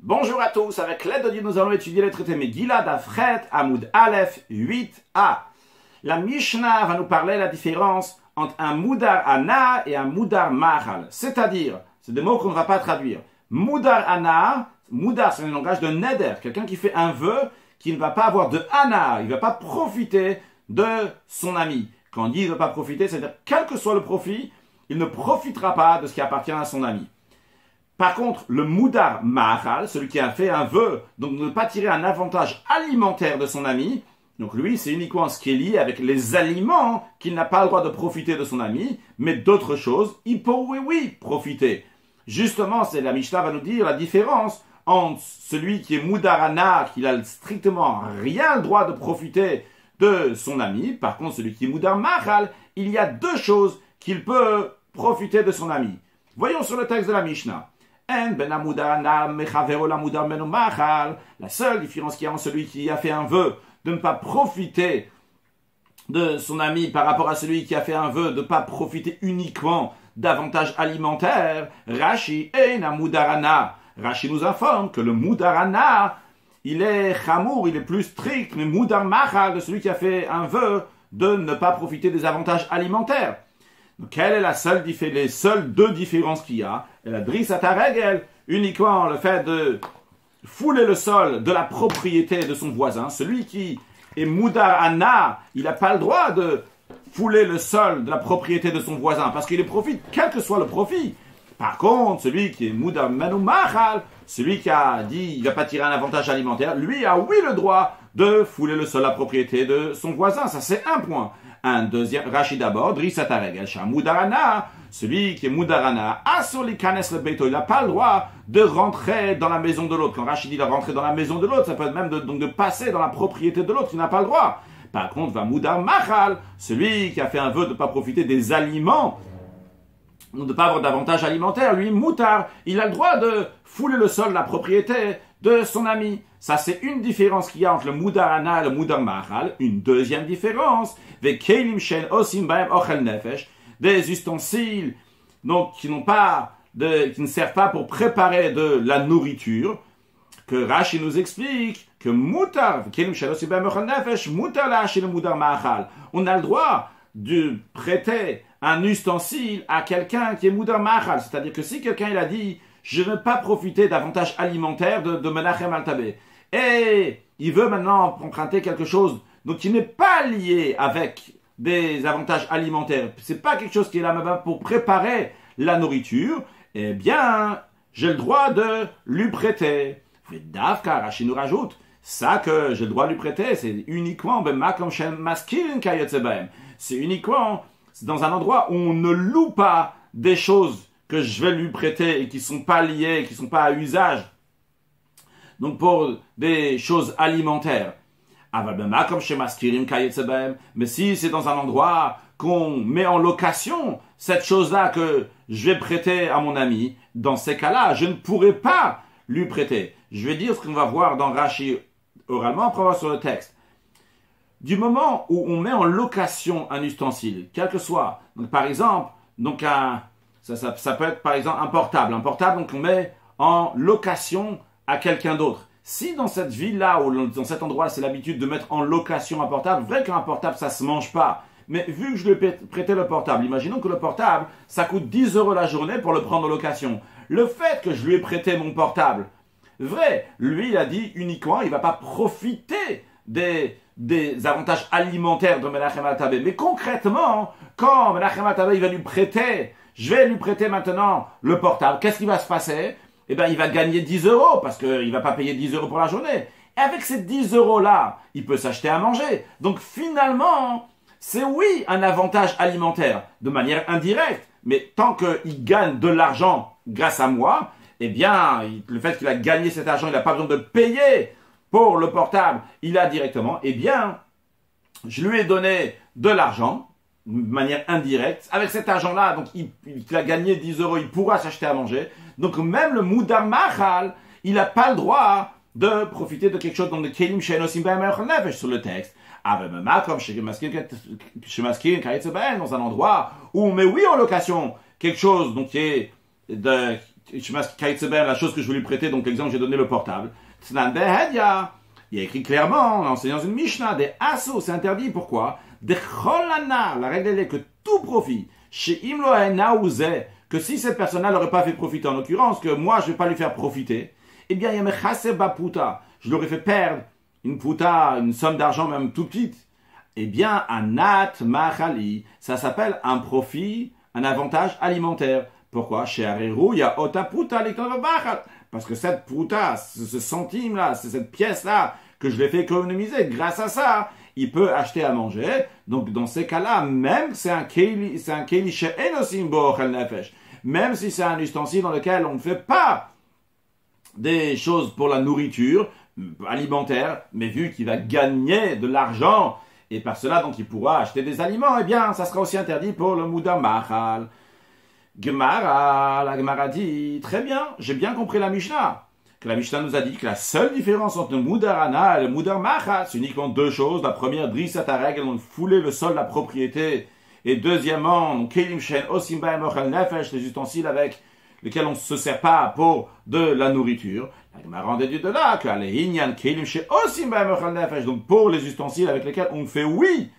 Bonjour à tous, avec l'aide de Dieu, nous allons étudier les traités Megillah d'Afret, Amoud Aleph 8a. La Mishnah va nous parler de la différence entre un Moudar Ana et un Moudar Mahal. C'est-à-dire, c'est des mots qu'on ne va pas traduire. Moudar Ana, Moudar c'est un langage de Neder, quelqu'un qui fait un vœu, qui ne va pas avoir de Ana, il ne va pas profiter de son ami. Quand on dit il ne va pas profiter, c'est-à-dire quel que soit le profit, il ne profitera pas de ce qui appartient à son ami. Par contre, le Moudar Mahal, celui qui a fait un vœu, donc ne pas tirer un avantage alimentaire de son ami, donc lui, c'est uniquement ce qui est lié avec les aliments qu'il n'a pas le droit de profiter de son ami, mais d'autres choses, il peut oui profiter. Justement, c'est la Mishnah va nous dire la différence entre celui qui est Moudarana, qui n'a strictement rien le droit de profiter de son ami. Par contre, celui qui est Moudar Mahal, il y a deux choses qu'il peut profiter de son ami. Voyons sur le texte de la Mishnah. La seule différence qu'il y a entre celui qui a fait un vœu de ne pas profiter de son ami par rapport à celui qui a fait un vœu de ne pas profiter uniquement d'avantages alimentaires, Rashi et Moudarana. Rashi nous informe que le Moudarana, il est chamour, il est plus strict, mais Moudar Mahal, de celui qui a fait un vœu de ne pas profiter des avantages alimentaires. Donc, quelle est les seules deux différences qu'il y a? Et la drissata regel, uniquement le fait de fouler le sol de la propriété de son voisin. Celui qui est Moudar Ana, il n'a pas le droit de fouler le sol de la propriété de son voisin, parce qu'il profite, quel que soit le profit. Par contre, celui qui est Moudar Manu Mahal, celui qui a dit il ne va pas tirer un avantage alimentaire, lui a oui le droit de fouler le sol de la propriété de son voisin. Ça, c'est un point. Un deuxième, Rashi d'abord, Drissata regel, Moudarana, celui qui est Moudarana, Asoli Kanes le Beito, il n'a pas le droit de rentrer dans la maison de l'autre. Quand Rashi dit de rentrer dans la maison de l'autre, ça peut être même de passer dans la propriété de l'autre, il n'a pas le droit. Par contre, va Moudar Mahal, celui qui a fait un vœu de ne pas profiter des aliments, de ne pas avoir d'avantage alimentaire, lui, Moutar, il a le droit de fouler le sol de la propriété de son ami. Ça, c'est une différence qu'il y a entre le Moudar Ana et le Moudar Mahal. Une deuxième différence, des ustensiles donc, qui ne servent pas pour préparer de la nourriture, que Rashi nous explique que Moutar, on a le droit de prêter un ustensile à quelqu'un qui est Moudar Mahal. C'est-à-dire que si quelqu'un il a dit je ne veux pas profiter d'avantages alimentaires de Menachem Altabé, et il veut maintenant emprunter quelque chose donc qui n'est pas lié avec des avantages alimentaires, c'est pas quelque chose qui est là même pour préparer la nourriture, eh bien, j'ai le droit de lui prêter. Davka, Rashi nous rajoute, ça que j'ai le droit de lui prêter, c'est uniquement c'est uniquement dans un endroit où on ne loue pas des choses que je vais lui prêter et qui ne sont pas liées, qui ne sont pas à usage. Donc pour des choses alimentaires. Mais si c'est dans un endroit qu'on met en location cette chose-là que je vais prêter à mon ami, dans ces cas-là, je ne pourrai pas lui prêter. Je vais dire ce qu'on va voir dans Rashi oralement, après on va voir sur le texte. Du moment où on met en location un ustensile, quel que soit, donc par exemple, donc ça peut être par exemple un portable. Un portable, donc on met en location à quelqu'un d'autre. Si dans cette ville-là, ou dans cet endroit, c'est l'habitude de mettre en location un portable, vrai qu'un portable, ça se mange pas. Mais vu que je lui ai prêté le portable, imaginons que le portable, ça coûte 10 € la journée pour le prendre en location. Le fait que je lui ai prêté mon portable, vrai, lui, il a dit uniquement, il va pas profiter des avantages alimentaires de Menachem Altabé. Mais concrètement, quand Menachem Altabé, il va lui prêter, je vais lui prêter maintenant le portable, qu'est-ce qui va se passer? Eh bien, il va gagner 10 € parce qu'il ne va pas payer 10 € pour la journée. Et avec ces 10 € il peut s'acheter à manger. Donc finalement, c'est oui un avantage alimentaire de manière indirecte. Mais tant qu'il gagne de l'argent grâce à moi, eh bien, le fait qu'il a gagné cet argent, il n'a pas besoin de payer pour le portable, il a directement, eh bien, je lui ai donné de l'argent de manière indirecte. Avec cet argent-là, donc il a gagné 10 €, il pourra s'acheter à manger. Donc même le Moudar Mahal, il n'a pas le droit de profiter de quelque chose dans le Kelim Shenosim Nefesh sur le texte. Comme chez dans un endroit où on met oui en location quelque chose donc qui la chose que je veux lui prêter, donc l'exemple, j'ai donné le portable. Il y a écrit clairement, en enseignant une Mishnah, des assos, c'est interdit, pourquoi? Des cholana, la règle est que tout profit, chez Imlo que si cette personne-là n'aurait pas fait profiter, en l'occurrence, que moi je ne vais pas lui faire profiter, eh bien, il y a mechaseba puta, je l'aurais fait perdre une puta, une somme d'argent même tout petite. Eh bien, anat machali, ça s'appelle un profit, un avantage alimentaire. Pourquoi? Chez Areru, il y a ota puta l'iknavabachal. Parce que cette puta, ce centime-là, c'est cette pièce-là que je l'ai fait économiser, grâce à ça, il peut acheter à manger. Donc, dans ces cas-là, même c'est un keili chez Enosim Bochel Nefesh, même si c'est un ustensile dans lequel on ne fait pas des choses pour la nourriture alimentaire, mais vu qu'il va gagner de l'argent, et par cela, donc, il pourra acheter des aliments, eh bien, ça sera aussi interdit pour le Mudar Machal. La Gemara dit, très bien, j'ai bien compris la Mishnah. Que la Mishnah nous a dit que la seule différence entre le Mudarana et le Mudar Machal, c'est uniquement deux choses. La première, Drissat Hareg, donc fouler le sol de la propriété. Et deuxièmement, Kelim Shen Osim Baem Ochel Nefesh, les ustensiles avec lesquels on ne se sert pas pour de la nourriture. La Gemara en déduit de là que Alehinyan Kelim Shen Osim Baem Ochel Nefesh, donc pour les ustensiles avec lesquels on fait oui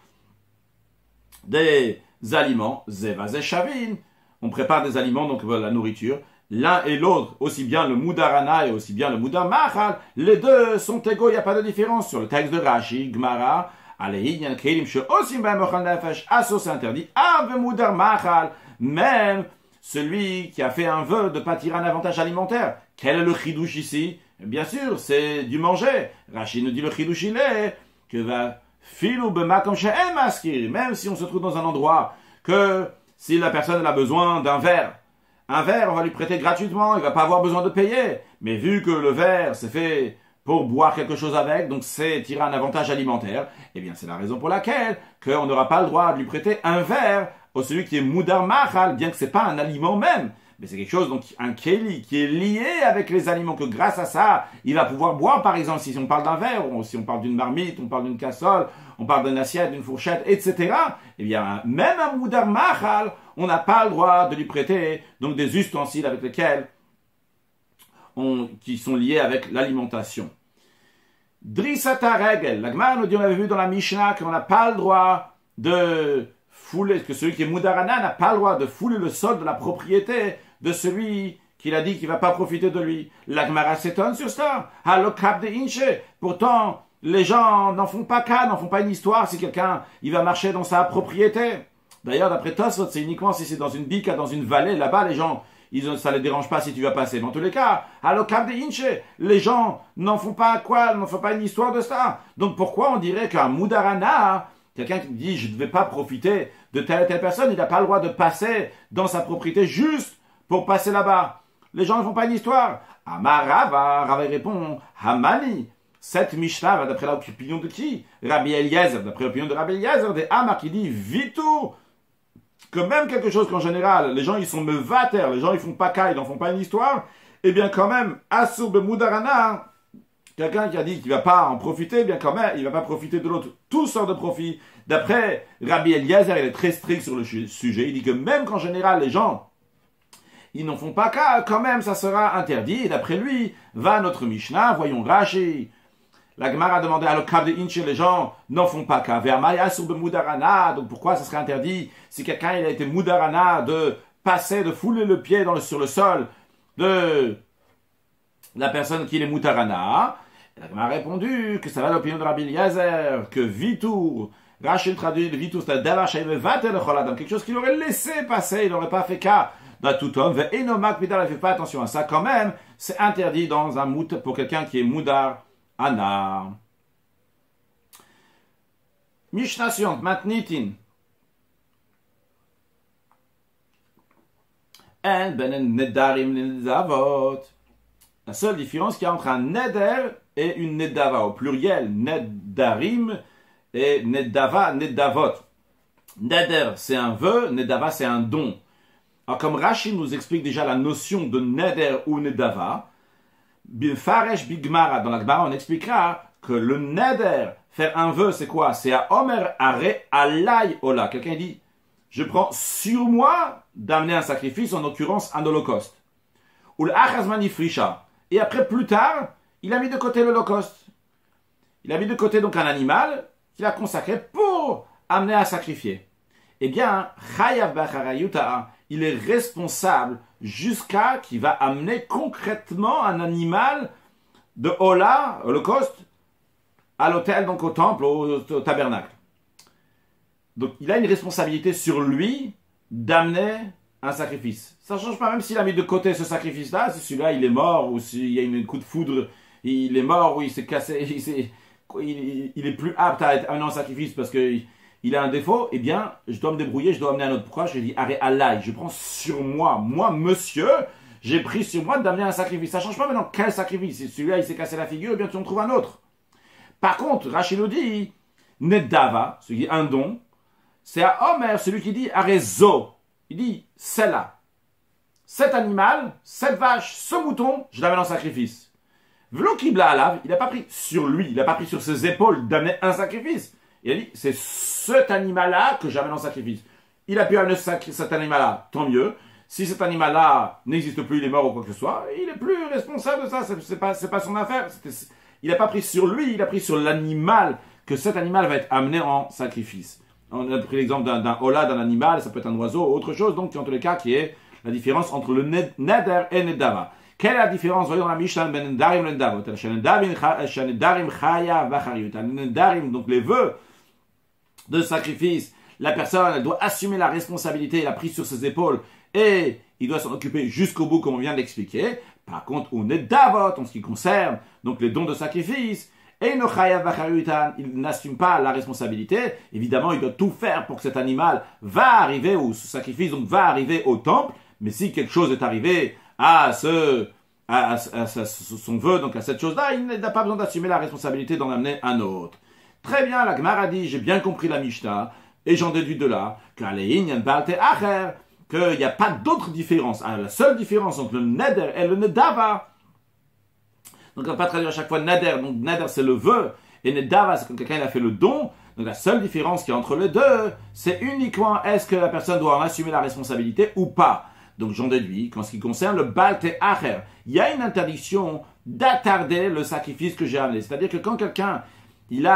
des aliments, Zeva Zeshavin. On prépare des aliments, donc la nourriture. L'un et l'autre, aussi bien le Mudarana et aussi bien le Mudar Machal, les deux sont égaux, il n'y a pas de différence. Sur le texte de Rashi, Gemara, Alehinyan Kelim She Osim Baem Ochel Nefesh, Asso c'est interdit, Ave Mudar Machal, même celui qui a fait un vœu de ne pas tirer un avantage alimentaire. Quel est le chidouche ici? Bien sûr, c'est du manger. Rashi nous dit le chidouche il est que va filou bemakom she'en maskir, même si on se trouve dans un endroit que si la personne a besoin d'un verre, on va lui prêter gratuitement, il va pas avoir besoin de payer. Mais vu que le verre, c'est fait pour boire quelque chose avec, donc c'est tirer un avantage alimentaire, eh bien c'est la raison pour laquelle qu'on n'aura pas le droit de lui prêter un verre au celui qui est Mudar Machal, bien que c'est pas un aliment même. Mais c'est quelque chose, donc un keli, qui est lié avec les aliments, que grâce à ça, il va pouvoir boire, par exemple, si on parle d'un verre, ou si on parle d'une marmite, on parle d'une casserole, on parle d'une assiette, d'une fourchette, etc. Eh bien, même un Mudar Machal, on n'a pas le droit de lui prêter, donc des ustensiles avec lesquels qui sont liés avec l'alimentation. Drissata Regel, la Gemara nous dit, on avait vu dans la Mishnah qu'on n'a pas le droit de fouler, que celui qui est Mudarana n'a pas le droit de fouler le sol de la propriété de celui qu'il a dit qu'il ne va pas profiter de lui. La Gemara s'étonne sur ça. Halokab de Inche. Pourtant, les gens n'en font pas cas, n'en font pas une histoire si quelqu'un il va marcher dans sa propriété. D'ailleurs, d'après Tosfot, c'est uniquement si c'est dans une bika, dans une vallée, là-bas, les gens, ça les dérange pas si tu vas passer. Mais en tous les cas, Halokab de Inche, les gens n'en font pas une histoire de ça. Donc pourquoi on dirait qu'un Mudarana, quelqu'un qui dit je ne vais pas profiter de telle et telle personne, il n'a pas le droit de passer dans sa propriété juste pour passer là-bas. Les gens ne font pas une histoire. Amarava, Rava répond, Hamani. Cette Mishnah va d'après l'opinion de qui? Rabbi Eliezer, d'après l'opinion de Rabbi Eliezer, des Amar qui dit Vitou, que même quelque chose qu'en général, les gens ils sont mevater, les gens ils font pas cas, ils n'en font pas une histoire, eh bien quand même, Asur Bemudarana, quelqu'un qui a dit qu'il ne va pas en profiter, bien quand même, il ne va pas profiter de l'autre. Tout sort de profit. D'après Rabbi Eliezer, il est très strict sur le sujet. Il dit que même qu'en général, les gens, ils n'en font pas cas, quand même, ça sera interdit. Et d'après lui, va notre Mishnah, voyons Rashi. La Gemara a demandé à l'Okab de Inche, les gens n'en font pas cas. Vermaya sur Mudarana, donc pourquoi ça serait interdit si quelqu'un il a été Mudarana de passer, de fouler le pied sur le sol de la personne qui est Mudarana? La Gemara a répondu que ça va l'opinion de Rabbi Eliezer, que Vitour, Rachel traduit le Vitour, c'est quelque chose qu'il aurait laissé passer, il n'aurait pas fait cas d'un tout homme, et Enomak Midar, ne fait pas attention à ça, quand même, c'est interdit dans un mout pour quelqu'un qui est Mudar Ana. Mishnah suivante, Matnitin. En benen nedarim nezavot. La seule différence qu'il y a entre un neder et une nedava, au pluriel, nedarim et nedava, nedavot. Neder, c'est un vœu, nedava, c'est un don. Alors, comme Rashi nous explique déjà la notion de neder ou nedava, Faresh Bigmara, dans la Gemara, on expliquera que le neder, faire un vœu, c'est quoi? C'est à Omer Are Alay Ola. Quelqu'un dit, je prends sur moi d'amener un sacrifice, en l'occurrence un holocauste. ou l'achazmani frisha. Et après, plus tard, il a mis de côté l'Holocauste. Il a mis de côté donc un animal qu'il a consacré pour amener à sacrifier. Eh bien, chayav b'acharayuta, il est responsable jusqu'à qu'il va amener concrètement un animal de Ola, Holocauste, à l'autel, donc au temple, au tabernacle. Donc il a une responsabilité sur lui d'amener un sacrifice. Ça ne change pas, même s'il a mis de côté ce sacrifice-là, si celui-là il est mort, ou s'il y a un coup de foudre, il est mort, ou il s'est cassé, il est plus apte à amener un sacrifice parce qu'il a un défaut, eh bien, je dois me débrouiller, je dois amener un autre. Pourquoi? Je dis, arrête Allah, je prends sur moi, monsieur, j'ai pris sur moi d'amener un sacrifice. Ça ne change pas maintenant quel sacrifice. Si celui-là il s'est cassé la figure, eh bien tu en trouves un autre. Par contre, Rachid nous dit, Nedava, celui qui est un don, c'est à Omer, celui qui dit Arezo. Il dit, c'est là. Cet animal, cette vache, ce mouton, je l'amène en sacrifice. V'lo kibla alav, il n'a pas pris sur lui, il n'a pas pris sur ses épaules d'amener un sacrifice. Il a dit, c'est cet animal-là que j'amène en sacrifice. Il a pu amener cet animal-là, tant mieux. Si cet animal-là n'existe plus, il est mort ou quoi que ce soit, il est plus responsable de ça, c'est pas son affaire. Il n'a pas pris sur lui, il a pris sur l'animal, que cet animal va être amené en sacrifice. On a pris l'exemple d'un hola, d'un animal, ça peut être un oiseau, autre chose, donc en tous les cas, qui est la différence entre le neder et nedava. Quelle est la différence? Voyons dans la Mishnah, ben nedarim et nedavot. Nedarim chaya vachariyut. Nedarim, donc les vœux de sacrifice, la personne, elle doit assumer la responsabilité, elle a pris sur ses épaules, et il doit s'en occuper jusqu'au bout, comme on vient d'expliquer. Par contre, au nedavot, en ce qui concerne donc les dons de sacrifice, et il n'assume pas la responsabilité. Évidemment, il doit tout faire pour que cet animal va arriver, ou ce sacrifice donc va arriver au temple. Mais si quelque chose est arrivé à son vœu, donc à cette chose-là, il n'a pas besoin d'assumer la responsabilité d'en amener un autre. Très bien, la Gemara dit, j'ai bien compris la Mishnah, et j'en déduis de là, qu'il n'y a pas d'autre différence. La seule différence entre le neder et le nedava, donc on ne va pas traduire à chaque fois nader. Donc nader c'est le vœu et nedava c'est quand quelqu'un a fait le don. Donc la seule différence qu'il y a entre les deux, c'est uniquement est-ce que la personne doit en assumer la responsabilité ou pas. Donc j'en déduis qu'en ce qui concerne le balte acher, il y a une interdiction d'attarder le sacrifice que j'ai amené. C'est-à-dire que quand quelqu'un il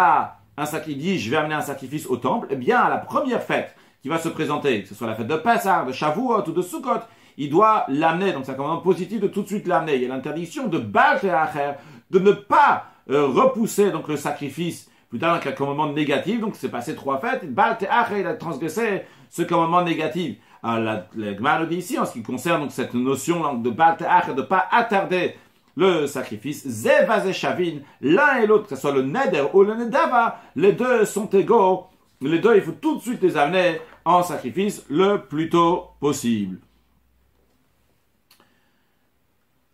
dit je vais amener un sacrifice au temple, eh bien à la première fête qui va se présenter, que ce soit la fête de Pessah, de Shavuot ou de Sukkot, il doit l'amener, donc c'est un commandement positif de tout de suite l'amener. Il y a l'interdiction de Baal Acher, de ne pas repousser donc le sacrifice plus tard donc un commandement négatif, donc c'est passé 3 fêtes, Baal Acher, il a transgressé ce commandement négatif. Alors la Gemara dit ici, en ce qui concerne donc cette notion de Baal Acher, de ne pas attarder le sacrifice, Zevazé Shavin, l'un et l'autre, que ce soit le Neder ou le Nedava, les deux sont égaux, les deux il faut tout de suite les amener en sacrifice le plus tôt possible.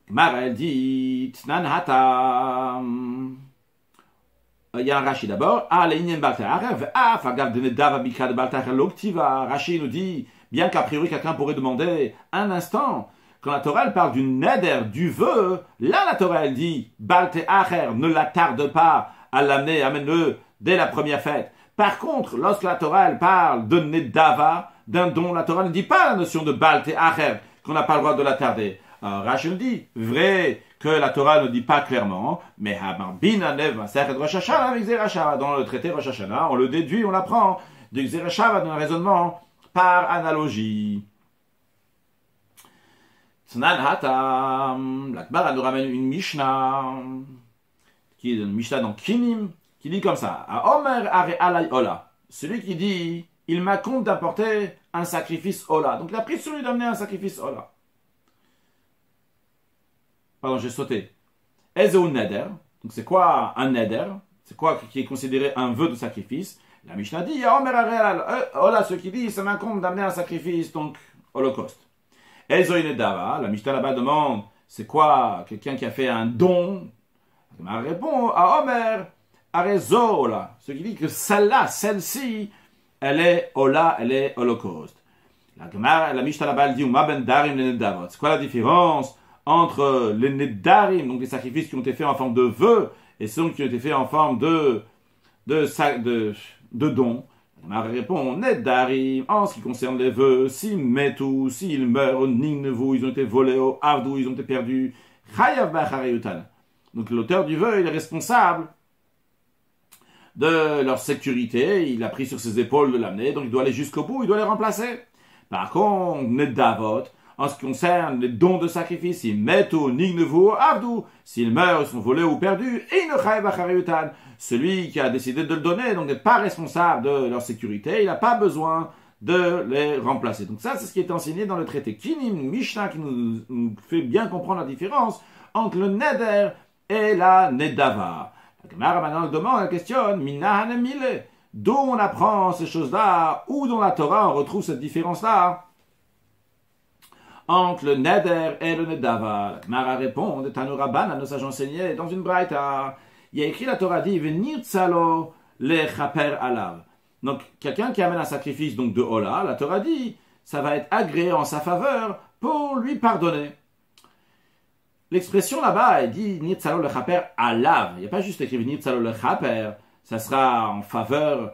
Gemara dit, Tnan Hatam. Il y a un Rashi d'abord. Rashi nous dit, bien qu'a priori quelqu'un pourrait demander un instant, quand la Torah elle parle du neder, du vœu, là la Torah elle dit, Balte Acher, ne la tarde pas à l'amener, amène-le dès la première fête. Par contre, lorsque la Torah elle parle de nedava, d'un don, la Torah ne dit pas la notion de Balte Acher, qu'on n'a pas le droit de la tarder. Rachel dit, vrai que la Torah ne dit pas clairement, mais dans le traité Rosh Hashanah, on le déduit, on l'apprend, de Xereshava dans un raisonnement par analogie. La Gemara nous ramène une Mishnah, qui est une Mishnah dans Kinim, qui dit comme ça, Omer are alay ola, celui qui dit, il m'incombe d'apporter un sacrifice ola. Donc il a pris sur lui d'amener un sacrifice ola. Pardon, j'ai sauté. Ezeu neder. Donc c'est quoi un neder? C'est quoi qui est considéré un vœu de sacrifice? La Mishnah dit, Ola, ceux qui disent, ça m'incombe d'amener un sacrifice, donc holocauste. Ezeu nedava. La Mishnah là-bas demande, c'est quoi quelqu'un qui a fait un don? Elle répond à Omer, Arezo Ola. Ce qui dit que celle-là, celle-ci, elle est Ola, elle est holocauste. La Mishnah là-bas dit, Ma ben darim le nedavot. C'est quoi la différence entre les nedarim, donc les sacrifices qui ont été faits en forme de vœux, et ceux qui ont été faits en forme de dons? La répond, Nedarim, en ce qui concerne les vœux, s'ils mettent ou s'ils meurent, Nignevu, ils ont été volés au Avdou, ils ont été perdus, Chayav Bacharayutan. Donc l'auteur du vœu, il est responsable de leur sécurité, il a pris sur ses épaules de l'amener, donc il doit aller jusqu'au bout, il doit les remplacer. Par contre, Nedavot, en ce qui concerne les dons de sacrifice, s'ils mettent ou Nignevu, Avdou, s'ils meurent, ils sont volés ou perdus, et ne Chayav Bacharayutan. Celui qui a décidé de le donner, donc n'est pas responsable de leur sécurité, il n'a pas besoin de les remplacer. Donc ça, c'est ce qui est enseigné dans le traité Kinim, Mishnah, qui nous fait bien comprendre la différence entre le Neder et la Nedava. La Gemara maintenant demande, elle questionne, Minahan Mile, d'où on apprend ces choses-là, ou dans la Torah on retrouve cette différence-là entre le Neder et le Nedava. La Gemara répond, de Tanuraban, nos sages enseignés, dans une braïta, il y a écrit, la Torah dit, venir tsalo le chaper alav. Donc, quelqu'un qui amène un sacrifice donc de Ola, la Torah dit, ça va être agréé en sa faveur pour lui pardonner. L'expression là-bas, elle dit, venir tsalo le chaper alav. Il n'y a pas juste écrit venir tsalo le chaper, ça sera en faveur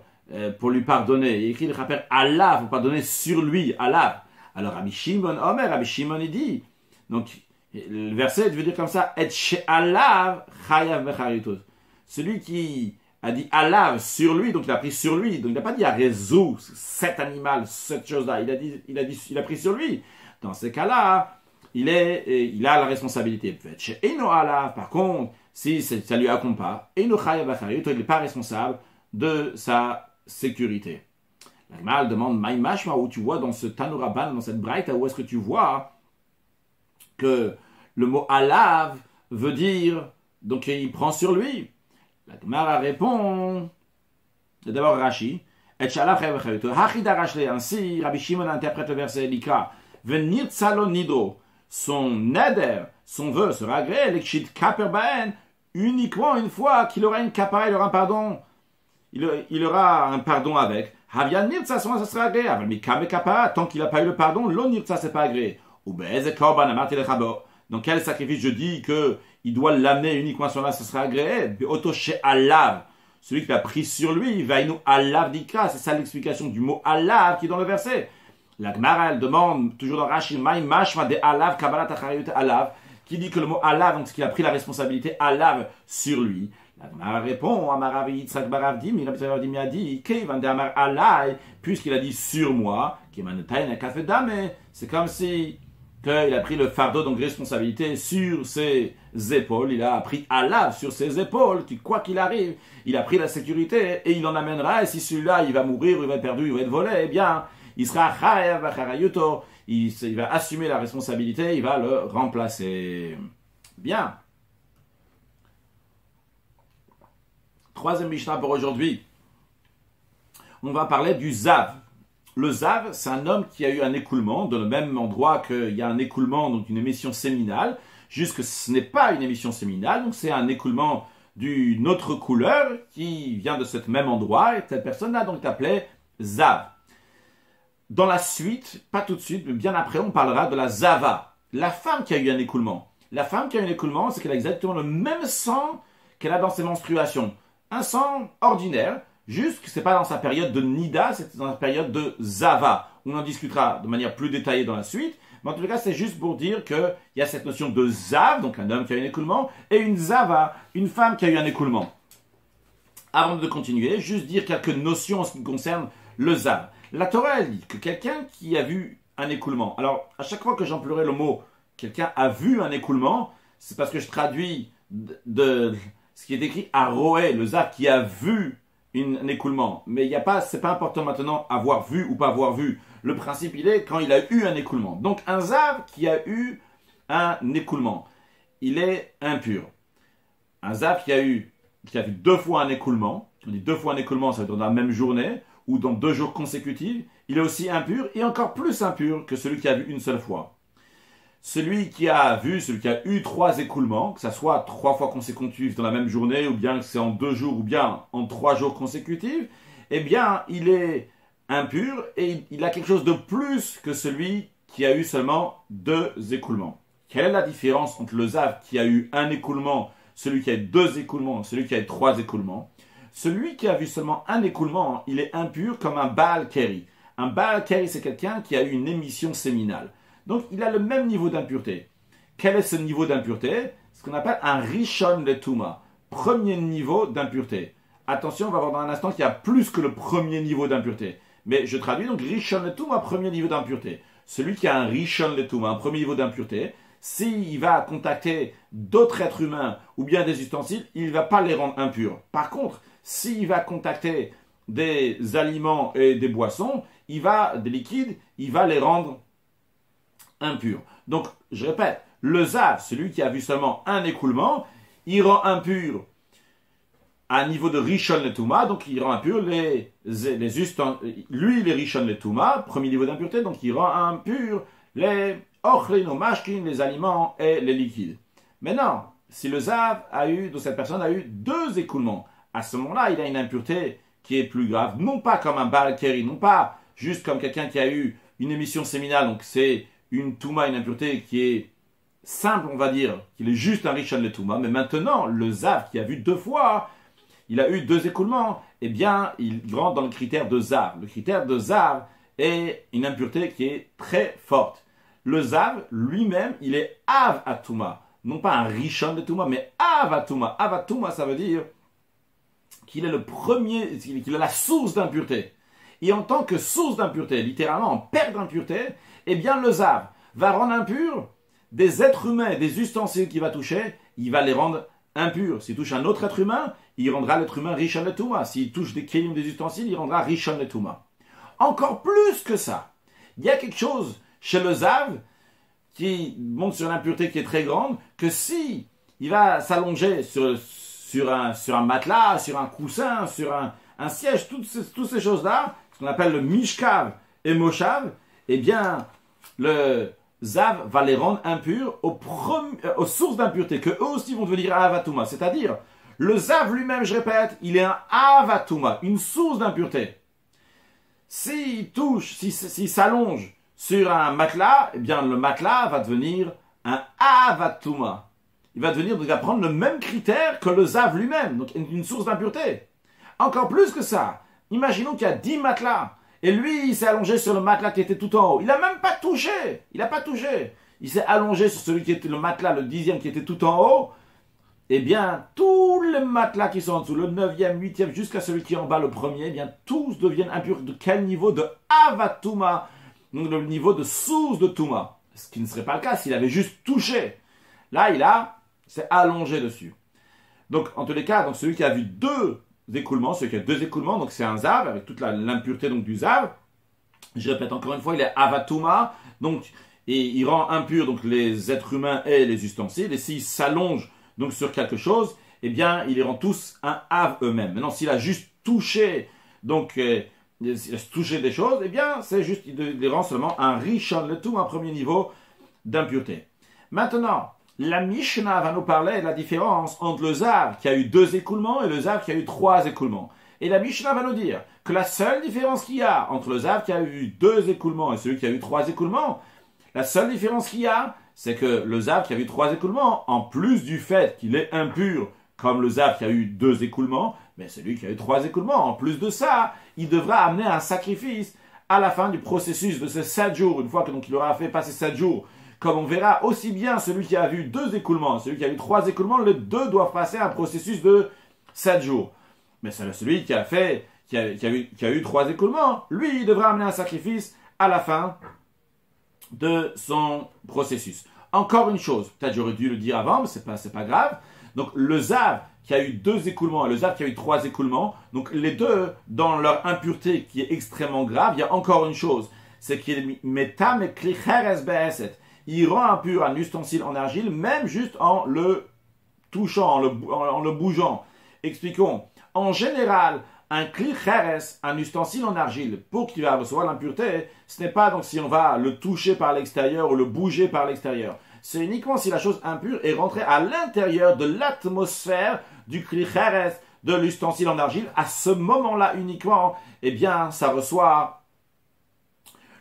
pour lui pardonner. Il y a écrit le chaper alav, pour pardonner sur lui, alav. Alors, Rabbi Shimon Omer, Rabbi Shimon, il dit, donc, le verset veut dire comme ça, et she'alav chayav becharitos. Celui qui a dit alav sur lui, donc il a pris sur lui, donc il n'a pas dit à résoudre cet animal, cette chose-là, il a pris sur lui. Dans ces cas-là, il a la responsabilité. She'eno alav, par contre, si ça lui incombe pas, eno chayav becharitos, il n'est pas responsable de sa sécurité. La Gemara demande, maïmashma, où tu vois dans ce Tanuraban, dans cette braïta, où est-ce que tu vois que le mot alav veut dire, donc il prend sur lui. La Gemara répond, d'abord Rashi, et shalav chayav hachida rachle, ainsi Rabbi Shimon interprète le verset l'ikra, venir tzalo nidro, son neder, son vœu sera agréé, l'ekshit kaper baen, uniquement une fois qu'il aura une kapara, il aura un pardon, il aura un pardon avec. Havian nirtza, ça sera agréé, aval mikame kapara, tant qu'il n'a pas eu le pardon, lo nirtza, c'est pas agréé. Ou be'eze korban amarti lechabo. Dans quel sacrifice je dis qu'il doit l'amener uniquement sur là, ce sera agréé. Auto chez alav, celui qui l'a pris sur lui, va nous alav dikra. C'est ça l'explication du mot alav qui est dans le verset. La Gemara, elle demande, toujours dans Rashi, mashma de alav kabbalat acharayut alav, qui dit que le mot alav, donc qu'il a pris la responsabilité alav sur lui. La Gemara répond, Amarav Yitzhak Baravdi, Mirabdi a dit, Kevan de Amar alai, puisqu'il a dit sur moi, c'est comme si qu'il a pris le fardeau, donc responsabilité, sur ses épaules. Il a pris alav sur ses épaules, qui, quoi qu'il arrive, il a pris la sécurité et il en amènera. Et si celui-là, il va mourir, il va être perdu, il va être volé, eh bien, il sera chayav acharayuto, il va assumer la responsabilité, il va le remplacer. Bien. Troisième Mishnah pour aujourd'hui. On va parler du Zav. Le Zav, c'est un homme qui a eu un écoulement, dans le même endroit qu'il y a un écoulement, donc une émission séminale, juste que ce n'est pas une émission séminale, donc c'est un écoulement d'une autre couleur qui vient de ce même endroit, et cette personne-là donc est appelée Zav. Dans la suite, pas tout de suite, mais bien après, on parlera de la Zava, la femme qui a eu un écoulement. La femme qui a eu un écoulement, c'est qu'elle a exactement le même sang qu'elle a dans ses menstruations. Un sang ordinaire, juste que ce n'est pas dans sa période de Nida, c'est dans sa période de Zava. On en discutera de manière plus détaillée dans la suite. Mais en tout cas, c'est juste pour dire qu'il y a cette notion de Zav, donc un homme qui a eu un écoulement, et une Zava, une femme qui a eu un écoulement. Avant de continuer, juste dire quelques notions en ce qui concerne le Zav. La Torah, elle dit que quelqu'un qui a vu un écoulement, alors à chaque fois que j'emploierai le mot « quelqu'un a vu un écoulement », c'est parce que je traduis de ce qui est écrit à Roé, le Zav qui a vu un écoulement. Mais c'est pas important maintenant avoir vu ou pas avoir vu. Le principe, il est quand il a eu un écoulement. Donc, un Zav qui a eu un écoulement, il est impur. Un Zav qui a vu 2 fois un écoulement, on dit 2 fois un écoulement, ça veut dire dans la même journée, ou dans 2 jours consécutifs, il est aussi impur, et encore plus impur que celui qui a vu une seule fois. Celui qui a eu 3 écoulements, que ce soit 3 fois consécutifs dans la même journée, ou bien que c'est en 2 jours, ou bien en 3 jours consécutifs, eh bien, il est impur et il a quelque chose de plus que celui qui a eu seulement 2 écoulements. Quelle est la différence entre le Zav qui a eu un écoulement, celui qui a eu 2 écoulements, celui qui a eu 3 écoulements? celui qui a vu seulement un écoulement, il est impur comme un Baal Keri. Un Baal Keri, c'est quelqu'un qui a eu une émission séminale. Donc, il a le même niveau d'impureté. Quel est ce niveau d'impureté? Ce qu'on appelle un Rishon Letuma. Premier niveau d'impureté. Attention, on va voir dans un instant qu'il y a plus que le premier niveau d'impureté. Mais je traduis donc Rishon Letuma, premier niveau d'impureté. Celui qui a un Rishon Letuma, un premier niveau d'impureté, s'il va contacter d'autres êtres humains ou bien des ustensiles, il ne va pas les rendre impurs. Par contre, s'il va contacter des aliments et des boissons, des liquides, il va les rendre impurs. Donc, je répète, le Zav, celui qui a vu seulement un écoulement, il rend impur à niveau de Rishon Letuma, donc il rend impur les ustensiles. Lui, les Rishon Letuma, premier niveau d'impureté, donc il rend impur les Ochlin, Mashkin, les aliments et les liquides. Maintenant, si le Zav donc cette personne a eu 2 écoulements, à ce moment-là, il a une impureté qui est plus grave, non pas comme un Baal Keri, non pas juste comme quelqu'un qui a eu une émission séminale, donc c'est une Touma, une impureté qui est simple, on va dire, qu'il est juste un Rishon Letuma, mais maintenant, le Zav qui a vu 2 fois, il a eu 2 écoulements, eh bien, il rentre dans le critère de Zav. Le critère de Zav est une impureté qui est très forte. Le Zav, lui-même, il est Av Atuma. Non pas un Rishon Letuma, mais Av Atuma. Av Atuma, ça veut dire qu'il est le premier, qu'il est la source d'impureté. Et en tant que source d'impureté, littéralement en perte d'impureté, eh bien, le Zav va rendre impur des êtres humains, des ustensiles qu'il va toucher, il va les rendre impurs. S'il touche un autre être humain, il rendra l'être humain Rishon Letuma. S'il touche des kelim, des ustensiles, il rendra Rishon Letuma. Encore plus que ça, il y a quelque chose chez le Zav qui monte sur l'impureté qui est très grande, que si il va s'allonger sur un matelas, sur un coussin, sur un siège, toutes ces choses-là, ce qu'on appelle le Mishkav et Moshav, eh bien, le Zav va les rendre impurs aux sources d'impureté, que eux aussi vont devenir Avatuma. C'est-à-dire, le Zav lui-même, je répète, il est un Avatuma, une source d'impureté. S'il s'allonge sur un matelas, eh bien, le matelas va devenir un Avatuma. Il va prendre le même critère que le Zav lui-même, donc une source d'impureté. Encore plus que ça, imaginons qu'il y a 10 matelas. Et lui, il s'est allongé sur le matelas qui était tout en haut. Il n'a même pas touché. Il n'a pas touché. Il s'est allongé sur celui qui était le matelas, le 10e qui était tout en haut. Eh bien, tous les matelas qui sont en dessous, le 9e, 8e, jusqu'à celui qui est en bas, le premier, eh bien, tous deviennent impurs. De quel niveau? De Avatuma. Donc, le niveau de source de Touma. Ce qui ne serait pas le cas s'il avait juste touché. Là, s'est allongé dessus. Donc, en tous les cas, donc, celui qui a vu 2 écoulements, celui qui a 2 écoulements, donc c'est un Zav, avec toute l'impureté donc, du Zav. Je répète encore une fois, il est Avatuma, donc, et il rend impur donc, les êtres humains et les ustensiles, et s'il s'allonge donc, sur quelque chose, eh bien, il les rend tous un Av eux-mêmes. Maintenant, s'il a juste touché, donc, s'il a touché des choses, eh bien, c'est juste, il les rend seulement un Rishon Letuma, un premier niveau d'impureté. Maintenant, la Mishnah va nous parler de la différence entre le Zav qui a eu 2 écoulements et le Zav qui a eu 3 écoulements. Et la Mishnah va nous dire que la seule différence qu'il y a entre le Zav qui a eu 2 écoulements et celui qui a eu 3 écoulements, la seule différence qu'il y a, c'est que le Zav qui a eu 3 écoulements, en plus du fait qu'il est impur comme le Zav qui a eu 2 écoulements, mais celui qui a eu 3 écoulements, en plus de ça, il devra amener un sacrifice à la fin du processus de ces 7 jours, une fois qu'il aura fait passer 7 jours. Comme on verra, aussi bien celui qui a vu 2 écoulements, celui qui a eu 3 écoulements, les 2 doivent passer un processus de 7 jours. Mais c'est celui qui a eu 3 écoulements, lui, il devra amener un sacrifice à la fin de son processus. Encore une chose, peut-être j'aurais dû le dire avant, mais c'est pas grave. Donc le Zav qui a eu 2 écoulements et le Zav qui a eu 3 écoulements, donc les deux, dans leur impureté qui est extrêmement grave, il y a encore une chose, c'est qu'il est Metam et Klicheres Be'eset. Il rend impur un ustensile en argile, même juste en le touchant, en le bougeant. Expliquons. En général, un klicheres, un ustensile en argile, pour qu'il va recevoir l'impureté, ce n'est pas donc si on va le toucher par l'extérieur ou le bouger par l'extérieur. C'est uniquement si la chose impure est rentrée à l'intérieur de l'atmosphère du klicheres, de l'ustensile en argile. À ce moment-là uniquement, eh bien, ça reçoit...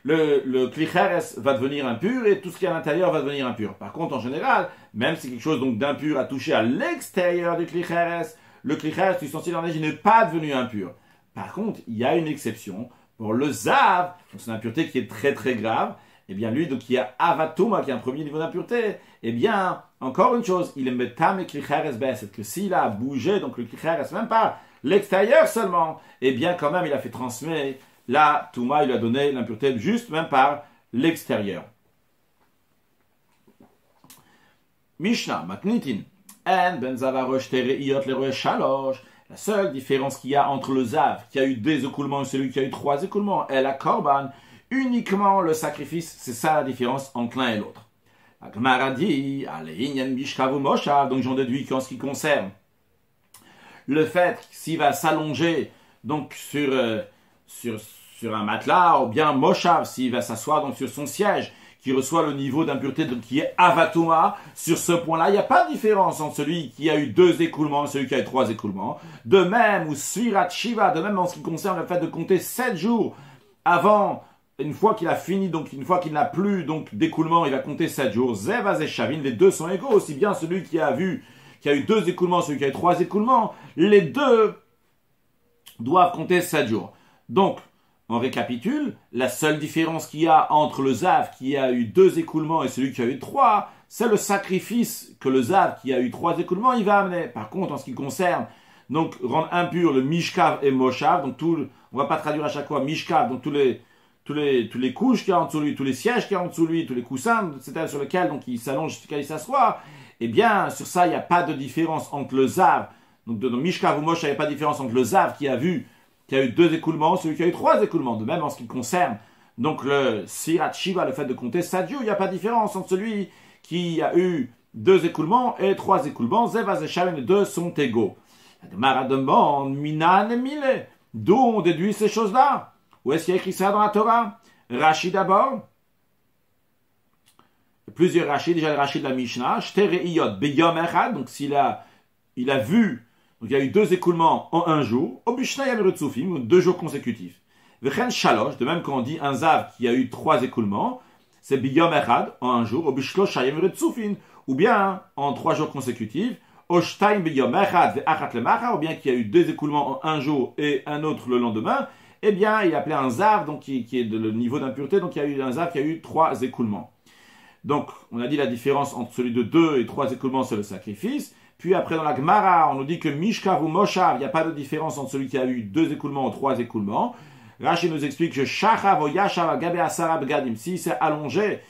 Le klicheres va devenir impur et tout ce qui est à l'intérieur va devenir impur. Par contre, en général, même si quelque chose donc d'impur a touché à l'extérieur du klicheres, le klicheres, l'ustensile en neige, n'est pas devenu impur. Par contre, il y a une exception. Pour le zav, c'est une impureté qui est très très grave, eh bien lui, donc il y a avatuma, qui est un premier niveau d'impureté, eh bien, encore une chose, il est metam et klicheres bes, que s'il a bougé, donc le klicheres, même pas l'extérieur seulement, eh bien quand même il a fait transmettre la touma, il lui a donné l'impureté juste même par l'extérieur. Mishnah, matnitin, en ben zavarosh tereiyot leroe shalosh. La seule différence qu'il y a entre le zav qui a eu des écoulements et celui qui a eu 3 écoulements et la korban, uniquement le sacrifice, c'est ça la différence entre l'un et l'autre. La Gemara dit, donc j'en déduis qu'en ce qui concerne le fait s'il va s'allonger donc sur un matelas, ou bien moshav, s'il va s'asseoir donc sur son siège, qui reçoit le niveau d'impureté qui est avatuma, sur ce point-là, il n'y a pas de différence entre celui qui a eu 2 écoulements et celui qui a eu 3 écoulements. De même, ou svirat shiva, de même en ce qui concerne le fait de compter 7 jours avant, une fois qu'il a fini, donc une fois qu'il n'a plus donc d'écoulement, il va compter 7 jours. Zevaz et Shavin, les deux sont égaux, aussi bien celui qui a eu 2 écoulements, celui qui a eu 3 écoulements, les deux doivent compter 7 jours. Donc, on récapitule, la seule différence qu'il y a entre le zav qui a eu 2 écoulements et celui qui a eu 3, c'est le sacrifice que le zav qui a eu 3 écoulements, il va amener. Par contre, en ce qui concerne, donc, rendre impur le mishkav et moshav, donc on va pas traduire à chaque fois mishkav, donc tous les couches qu'il y a en dessous de lui, tous les sièges qu'il y a en dessous de lui, tous les coussins, c'est-à-dire sur lesquels donc il s'allonge jusqu'à ce qu'il s'assoit, eh bien, sur ça, il n'y a pas de différence entre le zav, donc de mishkav ou moshav, il n'y a pas de différence entre le zav qui a eu 2 écoulements, celui qui a eu 3 écoulements. De même, en ce qui concerne donc le sirat shiva, le fait de compter 7 jours, il n'y a pas de différence entre celui qui a eu 2 écoulements et 3 écoulements. Zevaz et Shavin, les deux sont égaux. La Gemara demande, minan et mile, d'où on déduit ces choses-là? Où est-ce qu'il y a écrit ça dans la Torah? Rashi d'abord. Plusieurs Rashi, déjà le Rashi de la Mishnah. Shtereyot beyom echad, donc s'il a vu. Donc il y a eu 2 écoulements en un jour, au Bishnayam Retzufim, 2 jours consécutifs. Vechen Shalosh, de même quand on dit un zav qui a eu 3 écoulements, c'est Biyom Echad, en un jour, au Bishloshayam Retzufim, ou bien en 3 jours consécutifs, au Shtaim Biyom Echad Ve'achat Lemacha, ou bien qu'il y a eu 2 écoulements en un jour et un autre le lendemain, eh bien il a appelé un zav, donc qui est de le niveau d'impureté, donc il y a eu un zav qui a eu 3 écoulements. Donc on a dit la différence entre celui de 2 et 3 écoulements, c'est le sacrifice. Puis après dans la Gemara, on nous dit que Mishkav ou Moshav, il n'y a pas de différence entre celui qui a eu 2 écoulements ou 3 écoulements. Rashi nous explique que Shachav ou Yashav Gabe Asara Begadim, s'il s'est allongé,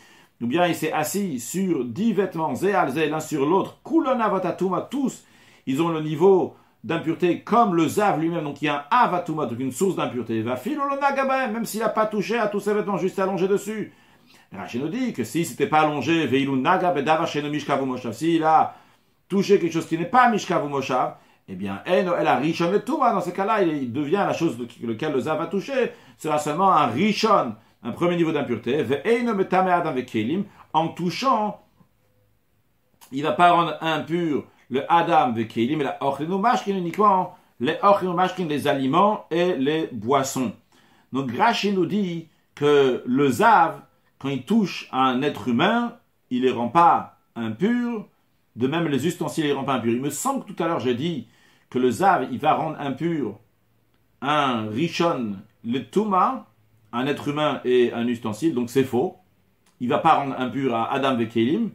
ou bien il s'est assis sur 10 vêtements, Zéal l'un sur l'autre, Kulon Avatatuma, tous, ils ont le niveau d'impureté comme le Zav lui-même, donc il y a un Avatuma, donc une source d'impureté. Va filolonagabaem, même s'il n'a pas touché à tous ses vêtements, juste allongé dessus. Rashi nous dit que s'il ne s'était pas allongé, Veilu Nagabedava Sheno Mishkav ou Moshav, s'il a toucher quelque chose qui n'est pas Mishkav ou Moshav, eh bien, elle a Rishon et Touma. Dans ce cas-là, il devient la chose lequel le Zav va toucher, sera seulement un Rishon, un premier niveau d'impureté. En touchant, il ne va pas rendre impur le Adam Vekelim et la Ochlinu Mashkin, uniquement les Ochlinu Mashkin, les aliments et les boissons. Donc, Rashi nous dit que le Zav, quand il touche à un être humain, il ne les rend pas impurs. De même, les ustensiles ne rendent pas impurs. Il me semble que tout à l'heure, j'ai dit que le Zav, il va rendre impur un Rishon, le Touma, un être humain et un ustensile. Donc, c'est faux. Il ne va pas rendre impur à Adam Vekelim.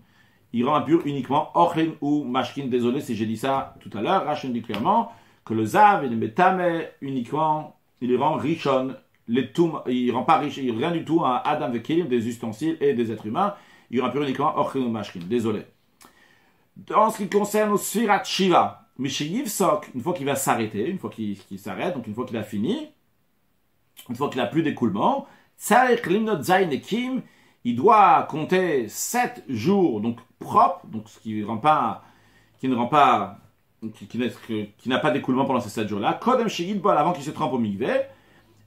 Il rend impur uniquement Ochlin ou Mashkin. Désolé si j'ai dit ça tout à l'heure. Rachel dit clairement que le Zav, il met Tameh uniquement, il rend Rishon, les Touma, il ne rend pas rien du tout à Adam Vekelim, des ustensiles et des êtres humains. Il rend impur uniquement Ochlin ou Mashkin. Désolé. En ce qui concerne le Sfirat Shiva, Mishiyiv Sok, une fois qu'il va s'arrêter, une fois qu'il s'arrête, donc une fois qu'il a fini, une fois qu'il n'a plus d'écoulement, Tsarech Limnot Zayin Ekim, il doit compter 7 jours, donc propres, donc ce qui n'a pas d'écoulement pendant ces 7 jours-là, Kodem Sheyid Bol, avant qu'il se trempe au Mikveh,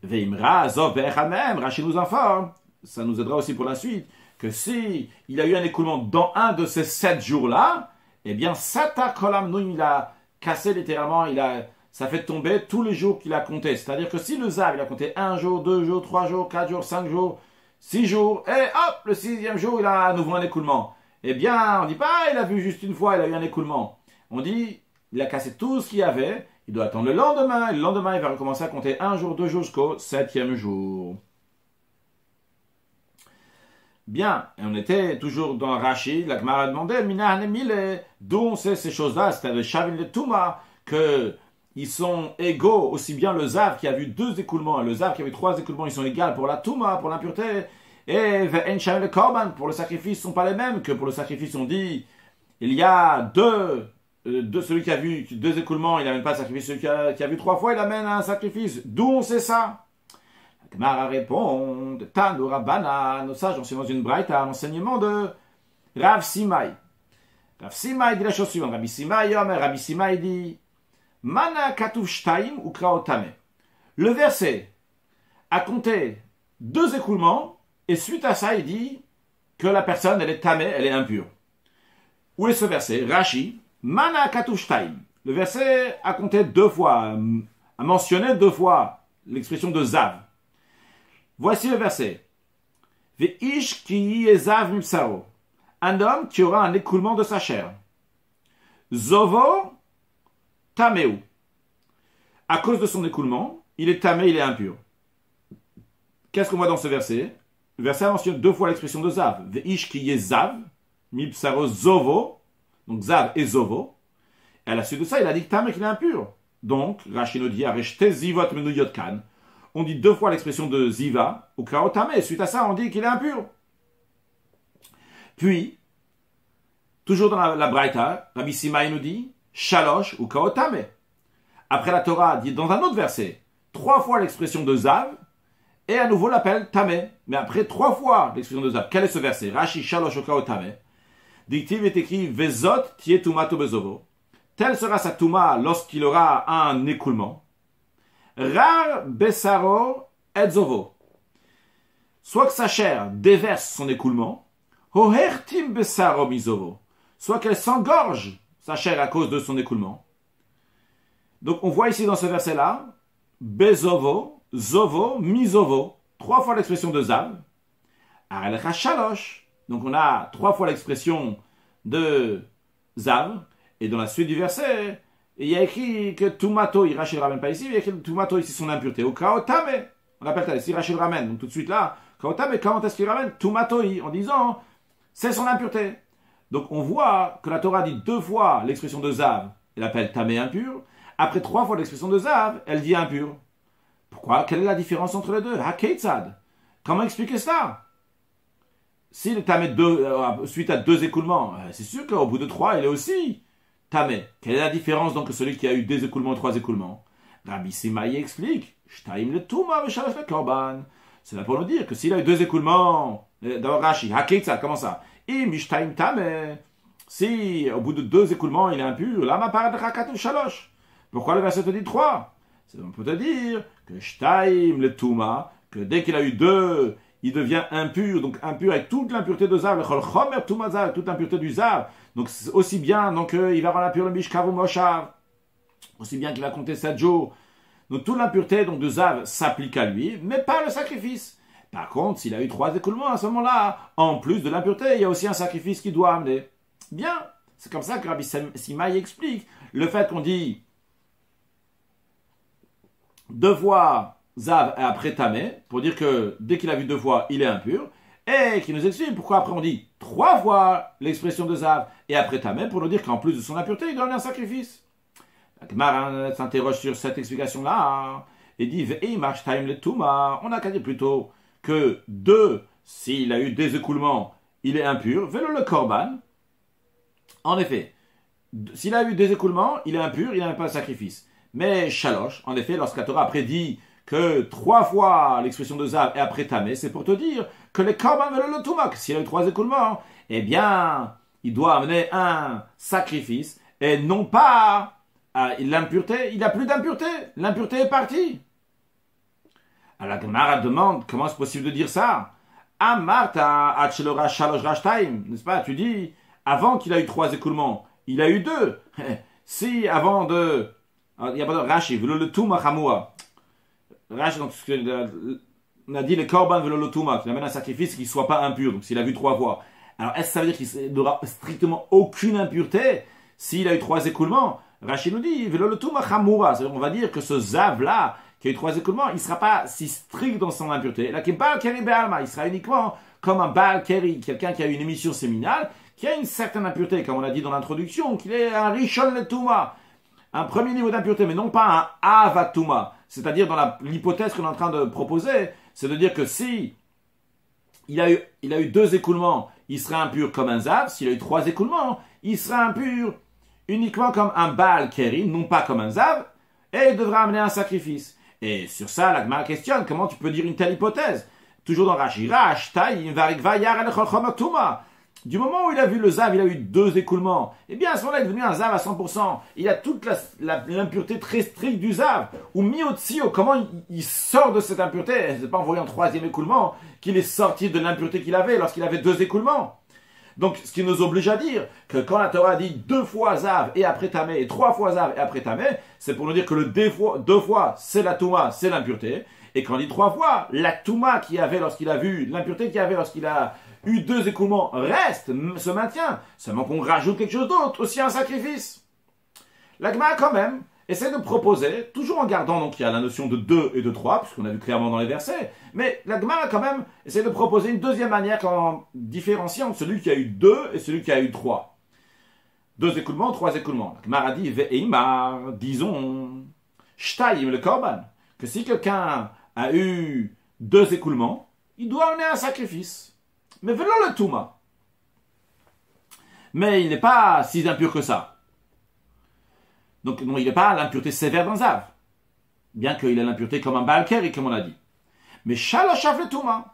Veimra, Zov Ve'echamem, Rashi nous informe, ça nous aidera aussi pour la suite, que si il a eu un écoulement dans un de ces 7 jours-là, eh bien, Sata Kolam Noum, il a cassé littéralement, ça fait tomber tous les jours qu'il a compté. C'est-à-dire que si le Zav, il a compté 1 jour, 2 jours, 3 jours, 4 jours, 5 jours, 6 jours, et hop, le 6e jour, il a à nouveau un écoulement. Eh bien, on ne dit pas, il a vu juste une fois, il a eu un écoulement. On dit, il a cassé tout ce qu'il y avait, il doit attendre le lendemain, et le lendemain, il va recommencer à compter 1 jour, 2 jours jusqu'au 7e jour. Bien, et on était toujours dans Rashi, la Gemara a demandé, Mina Hanemile, d'où on sait ces choses-là, c'était avec Shavin le Touma, que ils sont égaux, aussi bien le Zav qui a vu 2 écoulements, et le Zav qui a vu 3 écoulements, ils sont égaux pour la Touma, pour l'impureté, et Ve'en Shavin le Korban, pour le sacrifice, ils ne sont pas les mêmes que pour le sacrifice, on dit, il y a celui qui a vu 2 écoulements, il n'amène pas de sacrifice, celui qui a vu 3 fois, il amène un sacrifice, d'où on sait ça? Gemara répond, Tanu Rabbanan, nos sages ont enseigné dans une braïta, un enseignement de Rav Simai. Rav Simai dit la chose suivante, Rabbi Simai dit, Mana katuv shtaim ou kraotame. Le verset a compté 2 écoulements, et suite à ça, il dit que la personne, elle est tamée, elle est impure. Où est ce verset? Rashi, Mana katuv shtaim. Le verset a compté 2 fois, a mentionné 2 fois l'expression de Zav. Voici le verset. Ve'ish ki yezav mipsaro. Un homme qui aura un écoulement de sa chair. Zovo tameu. À cause de son écoulement, il est tamé, il est impur. Qu'est-ce qu'on voit dans ce verset? Le verset mentionne 2 fois l'expression de zav. Ve'ish ki yezav mipsaro zovo. Donc zav et zovo. Et à la suite de ça, il a dit tamé qu'il est impur. Donc, Rashi nous dit areshte zivot menuyot kan. On dit 2 fois l'expression de ziva ou kraotame. Suite à ça, on dit qu'il est impur. Puis, toujours dans la braïta, Rabbi Simai nous dit shalosh ou kraotame. Après la Torah dit dans un autre verset 3 fois l'expression de zav et à nouveau l'appelle tamé. Mais après 3 fois l'expression de zav, quel est ce verset? Rashi shalosh ou kraotame. Dictive est écrit vezot tie tumato bezovo. Telle sera sa touma lorsqu'il aura un écoulement. Rar besaro etzovo. Soit que sa chair déverse son écoulement, hohertim besaro mizovo. Soit qu'elle s'engorge sa chair à cause de son écoulement. Donc on voit ici dans ce verset-là, bezovo, zovo, mizovo. 3 fois l'expression de zav. Al rachalosh. Donc on a 3 fois l'expression de zav. Et dans la suite du verset, il y a écrit que Tumato, Rashi ne le ramène pas ici, il y a écrit que Tumato ici son impureté. Ou Kaotame, on appelle ça ici, Rashi le ramène. Donc tout de suite là, Kaotame, comment est-ce qu'il ramène Tumatoi, en disant, c'est son impureté. Donc on voit que la Torah dit 2 fois l'expression de Zav, elle appelle Tamé impur. Après 3 fois l'expression de Zav, elle dit impur. Pourquoi? Quelle est la différence entre les deux? Hakeitzad. Comment expliquer ça? S'il est Tamé suite à 2 écoulements, c'est sûr qu'au bout de 3, il est aussi Tamé. Quelle est la différence donc que celui qui a eu 2 écoulements, 3 écoulements? Rabbi Simai explique, Shtaim le Touma v'shalosh le Korban. C'est là pour nous dire que s'il a eu 2 écoulements, d'abord Rashi, Hakeitzad, comment ça? Imishtaim Tamé. Si au bout de 2 écoulements, il est impur, là ma part de Rakatu Shalosh. Pourquoi le verset te dit 3? On peut te dire que Shtaim le Touma, que dès qu'il a eu 2, il devient impur, donc impur avec toute l'impureté de Zav, toute l'impureté du Zav. Donc aussi bien, donc il va rendre impur le Mishkav ou Moshav, aussi bien qu'il va compter 7 jours. Donc toute l'impureté donc, de Zav s'applique à lui, mais pas le sacrifice. Par contre, s'il a eu 3 écoulements à ce moment-là, en plus de l'impureté, il y a aussi un sacrifice qu'il doit amener. Bien, c'est comme ça que Rabbi Simai explique le fait qu'on dit 2 fois Zav et après Tamé, pour dire que dès qu'il a vu 2 fois, il est impur, et qui nous explique pourquoi après on dit 3 fois l'expression de Zav et après Tamé, pour nous dire qu'en plus de son impureté, il donne un sacrifice. La Gemara s'interroge sur cette explication-là, et dit on n'a qu'à dire plutôt que 2, s'il a eu des écoulements, il est impur, vélo le Korban. En effet, s'il a eu des écoulements, il est impur, il n'a pas de sacrifice. Mais Shalosh, en effet, lorsque la Torah après dit que 3 fois l'expression de Zav et après Tamé, c'est pour te dire que les Korban veulent le Tumak. S'il a eu 3 écoulements, eh bien, il doit amener un sacrifice et non pas l'impureté. Il n'a plus d'impureté. L'impureté est partie. Alors la Gemara demande comment c'est possible de dire ça. Amarta achelora shalosh rashtaim, n'est-ce pas? Tu dis, avant qu'il a eu 3 écoulements, il a eu 2. Si avant de... Il n'y a pas de Rashi, le Touma Hamoua. Rashi, donc, on a dit le Korban velo le Touma, qu'il amène un sacrifice qui ne soit pas impur, donc s'il a vu 3 fois. Alors, est-ce que ça veut dire qu'il n'aura strictement aucune impureté s'il a eu 3 écoulements? Rachid nous dit, Velolotuma Chamura, on va dire que ce Zav-là, qui a eu 3 écoulements, il ne sera pas si strict dans son impureté. Là, il sera uniquement comme un Baal Keri, quelqu'un qui a eu une émission séminale, qui a une certaine impureté, comme on l'a dit dans l'introduction, qu'il est un Rishon Letuma, un premier niveau d'impureté, mais non pas un Avatuma. C'est-à-dire, dans l'hypothèse qu'on est en train de proposer, c'est de dire que si il a eu 2 écoulements, il sera impur comme un Zav. S'il a eu 3 écoulements, il sera impur uniquement comme un Baal Keri, non pas comme un Zav, et il devra amener un sacrifice. Et sur ça, la Gemara questionne comment tu peux dire une telle hypothèse. Toujours dans Rashi, du moment où il a vu le Zav, il a eu 2 écoulements, eh bien à ce moment-là, il est devenu un Zav à 100%. Il a toute l'impureté très stricte du Zav. Ou Miotsio, comment il sort de cette impureté? C'est pas en voyant 3e écoulement qu'il est sorti de l'impureté qu'il avait lorsqu'il avait 2 écoulements. Donc, ce qui nous oblige à dire que quand la Torah dit 2 fois Zav et après Tamé, et 3 fois Zav et après Tamé, c'est pour nous dire que le 2 fois, c'est la Touma, c'est l'impureté. Et quand on dit 3 fois, la Touma qu'il y avait lorsqu'il a vu, l'impureté qu'il y avait lorsqu'il a eu 2 écoulements reste, se maintient. Seulement qu'on rajoute quelque chose d'autre, aussi un sacrifice. La Gemara, quand même, essaie de proposer, toujours en gardant, donc il y a la notion de 2 et de 3, puisqu'on a vu clairement dans les versets, mais la Gemara, quand même, essaie de proposer une deuxième manière en différenciant celui qui a eu 2 et celui qui a eu 3. 2 écoulements, 3 écoulements. La Gemara dit, Ve'eimar, disons, Shtaim le Korban, que si quelqu'un a eu 2 écoulements, il doit amener un sacrifice. Mais venons le Touma. Mais il n'est pas si impur que ça. Donc non, il n'est pas l'impureté sévère d'un Zav. Bien qu'il ait l'impureté comme un Baal Keri, comme on l'a dit. Mais Shaloshaf le Touma.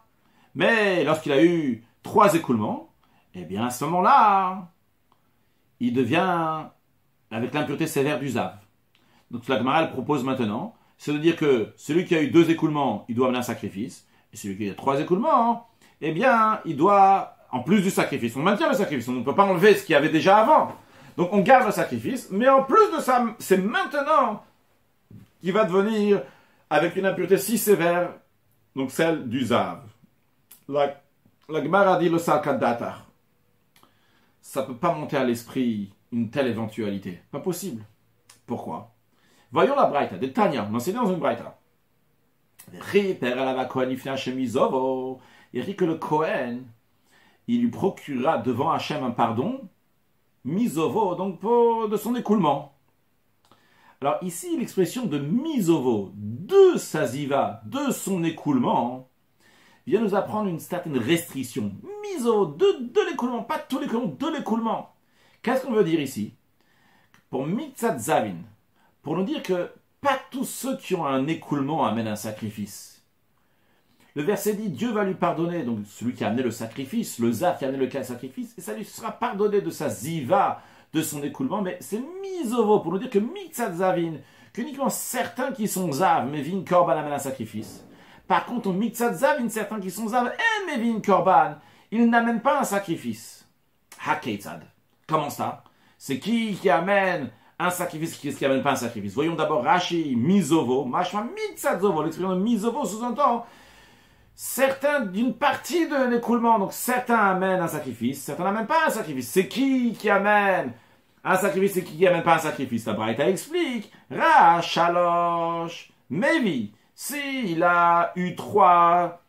Mais lorsqu'il a eu 3 écoulements, eh bien à ce moment-là, il devient avec l'impureté sévère du Zav. Donc la Gemara propose maintenant, c'est de dire que celui qui a eu 2 écoulements, il doit amener un sacrifice. Et celui qui a 3 écoulements, eh bien, il doit, en plus du sacrifice, on maintient le sacrifice, on ne peut pas enlever ce qu'il y avait déjà avant. Donc on garde le sacrifice, mais en plus de ça, c'est maintenant qu'il va devenir avec une impureté si sévère, donc celle du Zav. La Gemara dit le Salkadatar. Ça ne peut pas monter à l'esprit une telle éventualité. Pas possible. Pourquoi? Voyons la Braïta, des Tanya, on enseigne dans une Braïta. Il dit que le Kohen, il lui procurera devant Hachem un pardon, misovo, donc de son écoulement. Alors ici, l'expression de misovo, de sa ziva, de son écoulement, vient nous apprendre une certaine restriction. Misovo, de l'écoulement, pas tout l'écoulement, de l'écoulement. Qu'est-ce qu'on veut dire ici? Pour mitzat zavin, pour nous dire que pas tous ceux qui ont un écoulement amènent un sacrifice. Le verset dit, Dieu va lui pardonner, donc celui qui a amené le sacrifice, le Zav qui a amené le sacrifice, et ça lui sera pardonné de sa ziva, de son écoulement, mais c'est misovo, pour nous dire que mitzat zavin, qu'uniquement certains qui sont Zav, mevin korban amènent un sacrifice. Par contre, mitzat zavin, certains qui sont Zav, et mevin korban, ils n'amènent pas un sacrifice. Hakeitzad. Comment ça? C'est qui amène un sacrifice, qui n'amène pas un sacrifice? Voyons d'abord Rashi, misovo, mashma mitzazovo, l'expression de misovo sous-entend certains d'une partie de l'écoulement, donc certains amènent un sacrifice, certains n'amènent pas un sacrifice. C'est qui amène un sacrifice, c'est qui amène pas un sacrifice? La Braïta explique, Ra, Shalosh, Mevi, s'il a eu 3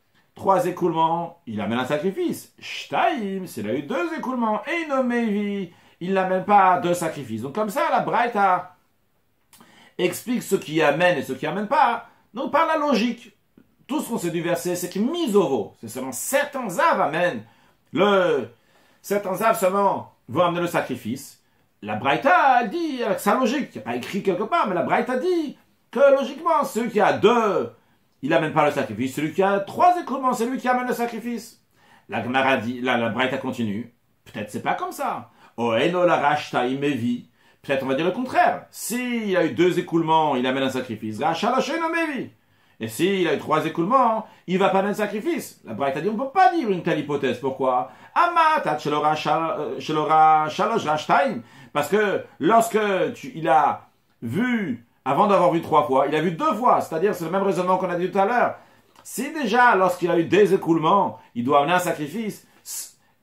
écoulements, il amène un sacrifice. Shtaim, s'il a eu 2 écoulements, et no Mevi, il n'amène pas 2 sacrifices. Donc comme ça, la Braïta explique ce qui amène et ce qui amène pas, donc par la logique. Tout ce qu'on sait du verset, c'est que misovo, c'est seulement certains Zav amènent certains Zav seulement vont amener le sacrifice. La Braïta, elle dit, avec sa logique, il n'y a pas écrit quelque part, mais la Braïta dit que logiquement, celui qui a 2, il n'amène pas le sacrifice. Celui qui a 3 écoulements, c'est lui qui amène le sacrifice. La Gemara dit, la Braïta continue. Peut-être c'est pas comme ça. Oeno la rashta imevi. Peut-être on va dire le contraire. S'il a eu 2 écoulements, il amène un sacrifice. Rachalosheno mevi. Et s'il a eu 3 écoulements, il ne va pas amener un sacrifice. La Braïta dit, on ne peut pas dire une telle hypothèse. Pourquoi? Parce que lorsque il a vu, avant d'avoir vu 3 fois, il a vu 2 fois. C'est-à-dire, c'est le même raisonnement qu'on a dit tout à l'heure. Si déjà, lorsqu'il a eu des écoulements, il doit amener un sacrifice,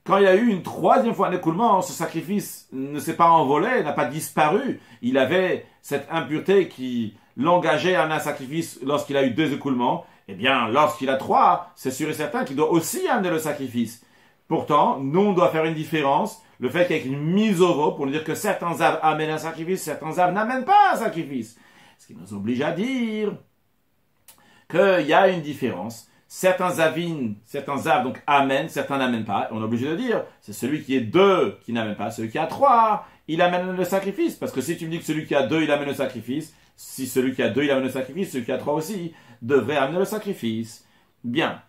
Quand il y a eu une troisième fois un écoulement, ce sacrifice ne s'est pas envolé, n'a pas disparu. Il avait cette impureté qui l'engageait à amener un sacrifice lorsqu'il a eu 2 écoulements. Eh bien, lorsqu'il a 3, c'est sûr et certain qu'il doit aussi amener le sacrifice. Pourtant, nous, on doit faire une différence. Le fait qu'avec une mise au veau, pour nous dire que certains âmes amènent un sacrifice, certains âmes n'amènent pas un sacrifice. Ce qui nous oblige à dire qu'il y a une différence. Certains âmes donc amènent, certains n'amènent pas. On est obligé de dire, c'est celui qui est 2 qui n'amène pas, celui qui a 3, il amène le sacrifice. Parce que si tu me dis que celui qui a 2, il amène le sacrifice, si celui qui a 2, il amène le sacrifice, celui qui a 3 aussi devrait amener le sacrifice. Bien.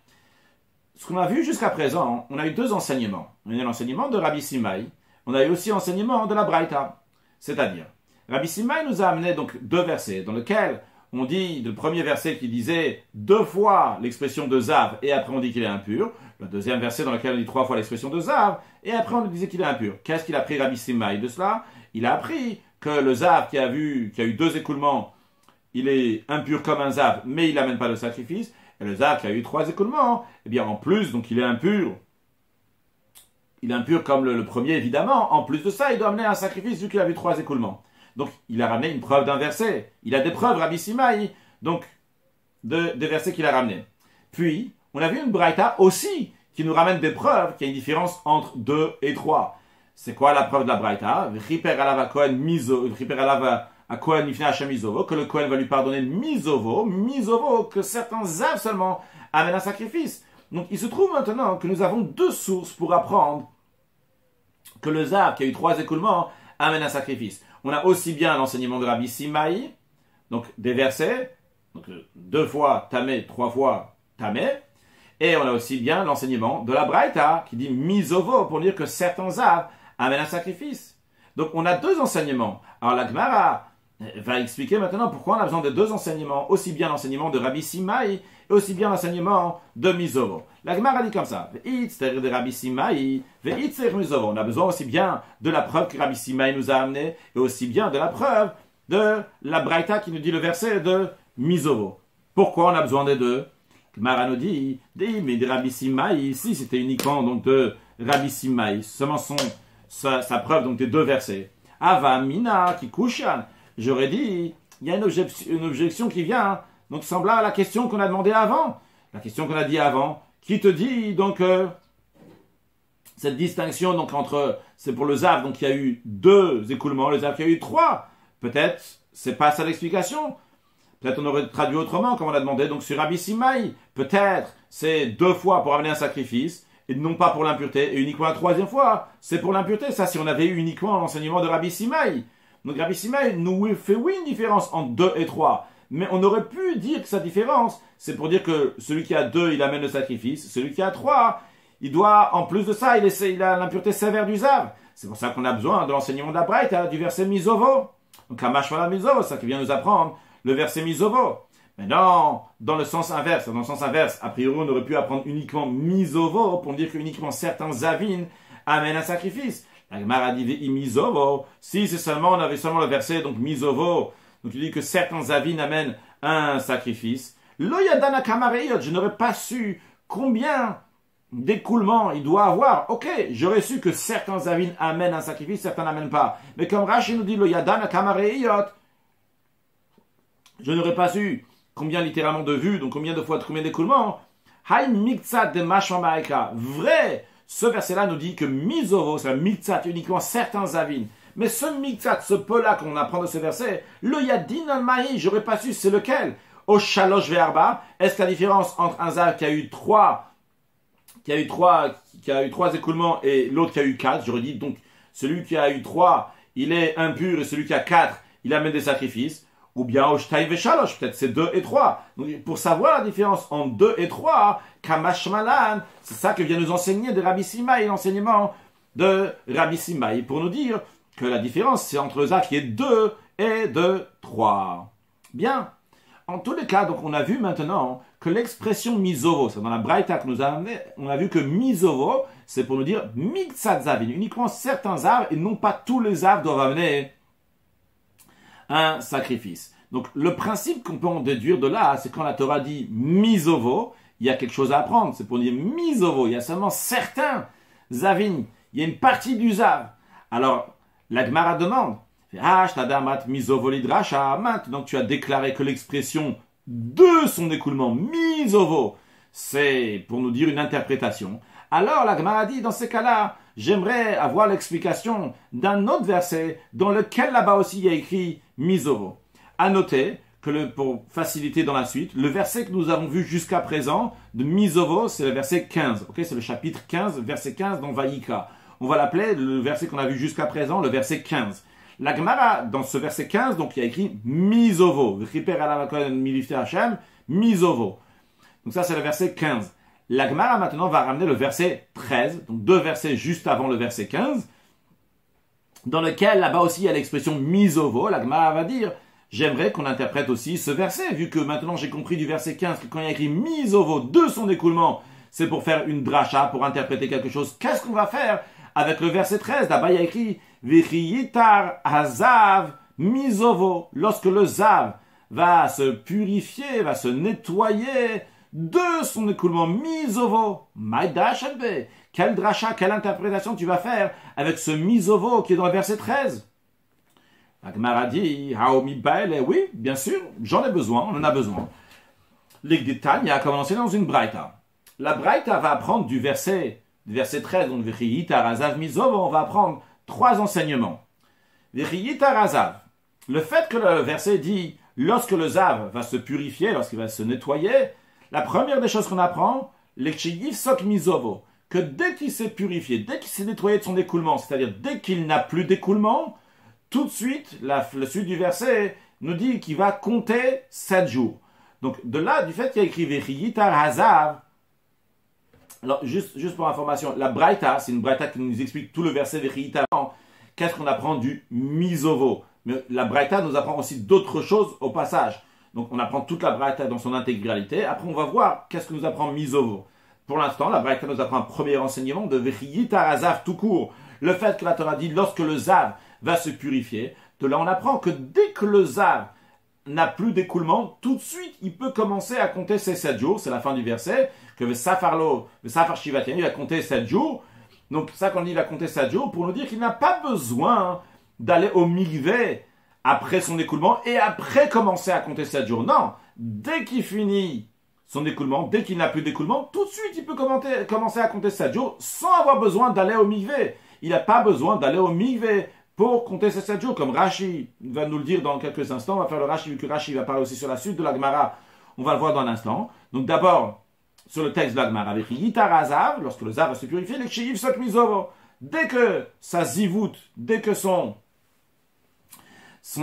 Ce qu'on a vu jusqu'à présent, on a eu 2 enseignements. On a eu l'enseignement de Rabbi Simai, on a eu aussi l'enseignement de la Braïta. C'est-à-dire, Rabbi Simai nous a amené donc 2 versets dans lesquels on dit, le premier verset qui disait 2 fois l'expression de Zav et après on dit qu'il est impur. Le deuxième verset dans lequel on dit 3 fois l'expression de Zav et après on disait qu'il est impur. Qu'est-ce qu'il a appris Rabbi Simai de cela? Il a appris que le Zav qui a eu 2 écoulements, il est impur comme un Zav, mais il n'amène pas de sacrifice. Et le Zav qui a eu 3 écoulements, eh bien en plus, donc il est impur. Il est impur comme le premier évidemment. En plus de ça, il doit amener un sacrifice vu qu'il a eu 3 écoulements. Donc, il a ramené une preuve d'un verset. Il a des preuves, Rabbi Simai, donc, des versets qu'il a ramenés. Puis, on a vu une braïta aussi, qui nous ramène des preuves, qu'il y a une différence entre 2 et 3. C'est quoi la preuve de la braïta? Que le Kohen va lui pardonner misovo, que certains âmes seulement amènent un sacrifice. Donc, il se trouve maintenant que nous avons 2 sources pour apprendre que le Zav, qui a eu 3 écoulements, amène un sacrifice. On a aussi bien l'enseignement de Rabbi Simai, donc des versets, donc 2 fois tamé, 3 fois tamé, et on a aussi bien l'enseignement de la Braïta, qui dit misovo, pour dire que certains âmes amènent un sacrifice. Donc on a 2 enseignements. Alors la Gemara va expliquer maintenant pourquoi on a besoin de 2 enseignements, aussi bien l'enseignement de Rabbi Simai, et aussi bien l'enseignement de misovo. La Gemara dit comme ça, de Rabbi Simai, on a besoin aussi bien de la preuve que Rabbi Simai nous a amené, et aussi bien de la preuve de la Braïta qui nous dit le verset de misovo. Pourquoi on a besoin des 2? Gemara nous dit, mais de Rabbi Simai, ici c'était uniquement donc de Rabbi Simai, seulement sa preuve donc des 2 versets. Ava mina kikushan, j'aurais dit, il y a une objection qui vient, donc semblable à la question qu'on a demandé avant. La question qu'on a dit avant, qui te dit donc cette distinction donc entre, c'est pour le Zav, donc il y a eu 2 écoulements, le Zav qui a eu 3. Peut-être, c'est pas ça l'explication. Peut-être on aurait traduit autrement, comme on a demandé, donc sur Rabbi Simai. Peut-être, c'est 2 fois pour amener un sacrifice, et non pas pour l'impureté, et uniquement la 3e fois, c'est pour l'impureté. Ça, si on avait eu uniquement l'enseignement de Rabbi Simai. Donc Rabbi Simai nous fait oui une différence entre 2 et 3. Mais on aurait pu dire que sa différence, c'est pour dire que celui qui a 2, il amène le sacrifice. Celui qui a 3, il doit, en plus de ça, il a l'impureté sévère du Zav. C'est pour ça qu'on a besoin de l'enseignement de la Braïta, du verset misovo. Donc, Kamashvala misovo, c'est ça qui vient nous apprendre le verset misovo. Maintenant, dans le sens inverse, a priori, on aurait pu apprendre uniquement misovo pour dire que uniquement certains Zavin amènent un sacrifice. La Gemara dit misovo. Si c'est seulement, on avait seulement le verset, donc misovo. Donc tu dis que certains avines amènent un sacrifice. Loyadana kamareyot, je n'aurais pas su combien d'écoulements il doit avoir. Ok, j'aurais su que certains avines amènent un sacrifice, certains n'amènent pas. Mais comme Rashi nous dit loyadana kamareyot, je n'aurais pas su combien littéralement de vues, donc combien de fois, combien d'écoulements. Hay miktsat de mashamaika. Vrai, ce verset-là nous dit que misovo, c'est miktsat, uniquement certains avines. Mais ce miktsat, ce peu-là qu'on apprend de ce verset, le yadin al-mahi, j'aurais pas su c'est lequel. Au shalosh ve'arba, est-ce que la différence entre un zav qui a eu 3 écoulements et l'autre qui a eu 4, j'aurais dit donc celui qui a eu 3, il est impur et celui qui a 4, il amène des sacrifices. Ou bien au shtaim ve'shalosh, peut-être c'est 2 et 3. Donc pour savoir la différence entre 2 et 3, kamash malan, c'est ça que vient nous enseigner de Rabbi Simai, l'enseignement de Rabbi Simai, pour nous dire que la différence, c'est entre le Zav qui est 2 et de 3. Bien. En tous les cas, donc, on a vu maintenant que l'expression misovo, c'est dans la Braïta que nous avons, on a vu que misovo, c'est pour nous dire miktsat zavin, uniquement certains Zav, et non pas tous les Zav doivent amener un sacrifice. Donc, le principe qu'on peut en déduire de là, c'est quand la Torah dit misovo, il y a quelque chose à apprendre. C'est pour dire misovo, il y a seulement certains Zavin, il y a une partie du Zav. Alors, la Gemara demande, maintenant tu as déclaré que l'expression de son écoulement, misovo, c'est pour nous dire une interprétation. Alors la Gemara dit, dans ces cas-là, j'aimerais avoir l'explication d'un autre verset dans lequel là-bas aussi il y a écrit misovo. À noter que pour faciliter dans la suite, le verset que nous avons vu jusqu'à présent de misovo, c'est le verset 15. Okay, c'est le chapitre 15, verset 15 dans Vayikra. On va l'appeler le verset qu'on a vu jusqu'à présent, le verset 15. La Gemara, dans ce verset 15, donc il y a écrit misovo. Misovo. Donc ça, c'est le verset 15. La Gemara maintenant va ramener le verset 13, donc deux versets juste avant le verset 15, dans lequel là-bas aussi il y a l'expression misovo. La Gemara va dire, j'aimerais qu'on interprète aussi ce verset, vu que maintenant j'ai compris du verset 15 que quand il y a écrit misovo de son écoulement, c'est pour faire une dracha, pour interpréter quelque chose. Qu'est-ce qu'on va faire avec le verset 13? Là-bas il y a écrit Vichiyitar hazav misovo. Lorsque le zav va se purifier, va se nettoyer de son écoulement, misovo. Maïdashanbe. Quelle dracha, quelle interprétation tu vas faire avec ce misovo qui est dans le verset 13? La Gemara dit, Haomi Baele, oui, bien sûr, j'en ai besoin, on en a besoin. L'Igditania a commencé dans une braïta. La braïta va apprendre du verset 13, donc Vichiyitar hazav misovo, on va apprendre trois enseignements. Vichiyitar hazav. Le fait que le verset dit, lorsque le zav va se purifier, lorsqu'il va se nettoyer, la première des choses qu'on apprend, l'ekshiyif sok misovo, que dès qu'il s'est purifié, dès qu'il s'est nettoyé de son écoulement, c'est-à-dire dès qu'il n'a plus d'écoulement, tout de suite, la suite du verset nous dit qu'il va compter 7 jours. Donc, de là, du fait qu'il y a écrit Vichiyitar hazav, alors, juste pour information, la braïta, c'est une braïta qui nous explique tout le verset Vichiyitar. Qu'est-ce qu'on apprend du misovo? Mais la braïta nous apprend aussi d'autres choses au passage. Donc, on apprend toute la braïta dans son intégralité. Après, on va voir qu'est-ce que nous apprend misovo. Pour l'instant, la braïta nous apprend un premier enseignement de Vichiyitar hazav tout court. Le fait que la Torah dit lorsque le zav va se purifier. De là, on apprend que dès que le zav n'a plus d'écoulement, tout de suite, il peut commencer à compter ses 7 jours. C'est la fin du verset. Que le Safar Shivatien, il va compter 7 jours. Donc, ça qu'on dit, il va compter 7 jours pour nous dire qu'il n'a pas besoin d'aller au mikvé après son écoulement et après commencer à compter 7 jours. Non, dès qu'il finit son écoulement, dès qu'il n'a plus d'écoulement, tout de suite, il peut commencer à compter 7 jours sans avoir besoin d'aller au mikvé. Il n'a pas besoin d'aller au mikvé pour compter ces 7 jours, comme Rashi va nous le dire dans quelques instants. On va faire le Rashi, vu que Rashi va parler aussi sur la suite de la Gemara. On va le voir dans un instant. Donc d'abord, sur le texte de la Gemara, avec Yitar hazav, lorsque le zav va se purifier, les kshiyiv sok mizovo. Dès que ça zivout, dès que son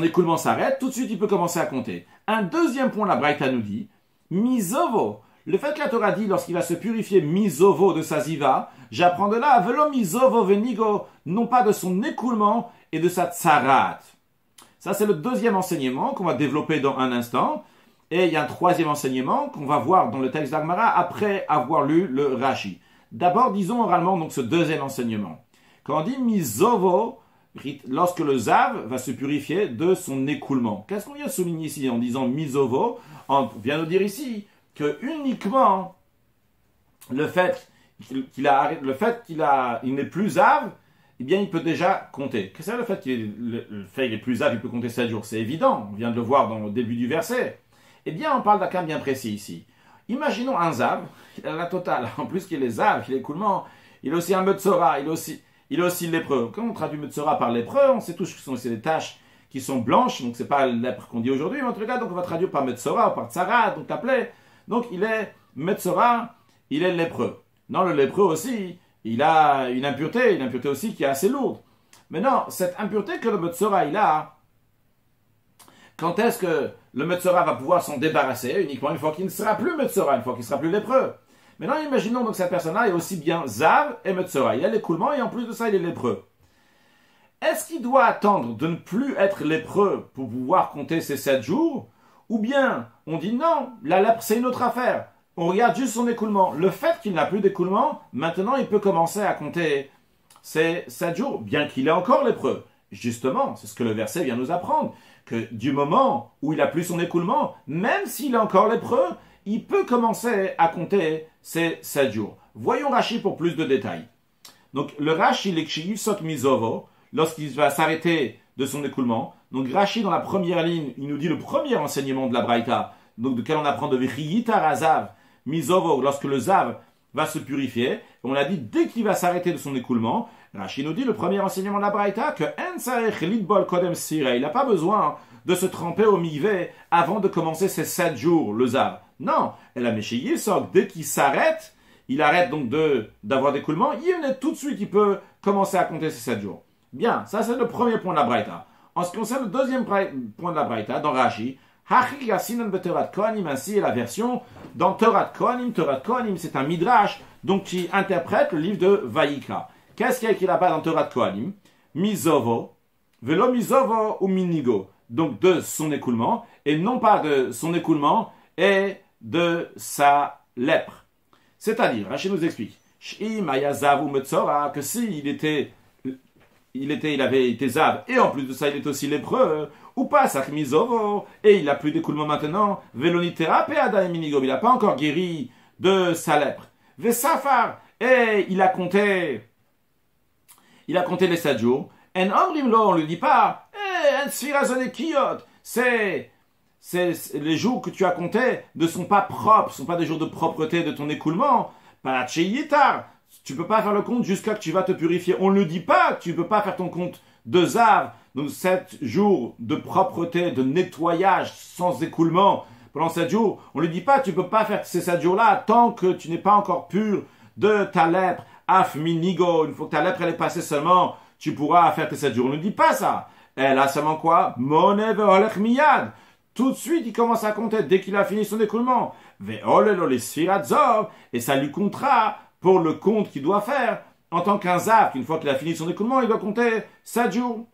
écoulement s'arrête, tout de suite il peut commencer à compter. Un deuxième point, la Braïta nous dit, mizovo. Le fait que la Torah dit, lorsqu'il va se purifier mizovo de sa ziva, j'apprends de là, velo mizovo venigo, non pas de son écoulement et de sa tsarat. Ça, c'est le deuxième enseignement qu'on va développer dans un instant. Et il y a un troisième enseignement qu'on va voir dans le texte d'Agmara après avoir lu le Rashi. D'abord, disons oralement donc ce deuxième enseignement. Quand on dit mizovo, lorsque le zav va se purifier de son écoulement. Qu'est-ce qu'on vient souligner ici en disant mizovo? On vient nous dire ici que uniquement le fait qu'il n'est plus zav, eh bien il peut déjà compter. Qu'est-ce que c'est le fait qu'il est plus zav, il peut compter 7 jours? C'est évident, on vient de le voir dans le début du verset. Eh bien, on parle d'un cas bien précis ici. Imaginons un zav, il a la totale. En plus qu'il est zav, qu'il est écoulement, il est aussi un metzora, il est aussi lépreux. Quand on traduit metzora par lépreux, on sait tous que ce sont aussi des taches qui sont blanches, donc c'est pas lèpre qu'on dit aujourd'hui, mais en tout cas, donc on va traduire par metzora ou par tsara, donc appelé. Donc il est metzora, il est lépreux. Non, le lépreux aussi, il a une impureté aussi qui est assez lourde. Mais non, cette impureté que le metzora il a, quand est-ce que le metzora va pouvoir s'en débarrasser? Uniquement une fois qu'il ne sera plus metzora, une fois qu'il ne sera plus lépreux. Maintenant, imaginons donc cette personne-là est aussi bien zav et metzora. Il a l'écoulement et en plus de ça, il est lépreux. Est-ce qu'il doit attendre de ne plus être lépreux pour pouvoir compter ces 7 jours? Ou bien, on dit non, la lèpre c'est une autre affaire. On regarde juste son écoulement. Le fait qu'il n'a plus d'écoulement, maintenant il peut commencer à compter ces 7 jours, bien qu'il est encore lépreux. Justement, c'est ce que le verset vient nous apprendre. Que du moment où il n'a plus son écoulement, même s'il est encore lépreux, il peut commencer à compter ces 7 jours. Voyons Rashi pour plus de détails. Donc, le Rashi, l'Ekshiyusot Mizovo, lorsqu'il va s'arrêter de son écoulement, donc Rashi, dans la première ligne, il nous dit le premier enseignement de la Braïta, donc de quel on apprend de Vichiyitar Azav, Mizovo, lorsque le Zav va se purifier. On a dit, dès qu'il va s'arrêter de son écoulement, Rashi nous dit le premier enseignement de la Braïta, que il n'a pas besoin de se tremper au migvé avant de commencer ses 7 jours, le Zav. Non, elle a méchayé, dès qu'il s'arrête, il arrête donc d'avoir d'écoulement, tout de suite, il peut commencer à compter ses 7 jours. Bien, ça c'est le premier point de la Braïta. En ce qui concerne le deuxième point de la Braïta, dans Rashi, ainsi est la version dans Torah Kohanim, c'est un midrash donc qui interprète le livre de Vaïkra. Qu'est-ce qu'il y a écrit là-bas dans Torah Kohanim? Mizovo, velo mizovo ou minigo. Donc de son écoulement, et non pas de son écoulement et de sa lèpre. C'est-à-dire, Rashi nous explique, que s'il il avait été zav, et en plus de ça, il est aussi lépreux, ou pas, mizovo, et il n'a plus d'écoulement maintenant, velonitera peada minigo, il n'a pas encore guéri de sa lèpre. Vesafar, et il a compté les 7 jours. En omrimlo, on ne lui dit pas, en sfirazone kiyot, c'est les jours que tu as comptés ne sont pas propres, ne sont pas des jours de propreté de ton écoulement. Paracheyitar, tu peux pas faire le compte jusqu'à que tu vas te purifier. On ne le dit pas, tu peux pas faire ton compte de zav, donc 7 jours de propreté, de nettoyage sans écoulement pendant 7 jours. On ne lui dit pas, tu peux pas faire ces 7 jours-là tant que tu n'es pas encore pur de ta lèpre. Af minigo, une fois que ta lèpre elle est passée seulement, tu pourras faire tes 7 jours. On ne dit pas ça. Elle a seulement quoi? Monev olech miyad. Tout de suite, il commence à compter dès qu'il a fini son écoulement. Et ça lui comptera pour le compte qu'il doit faire en tant qu'un zav. Une fois qu'il a fini son écoulement, il doit compter 7 jours.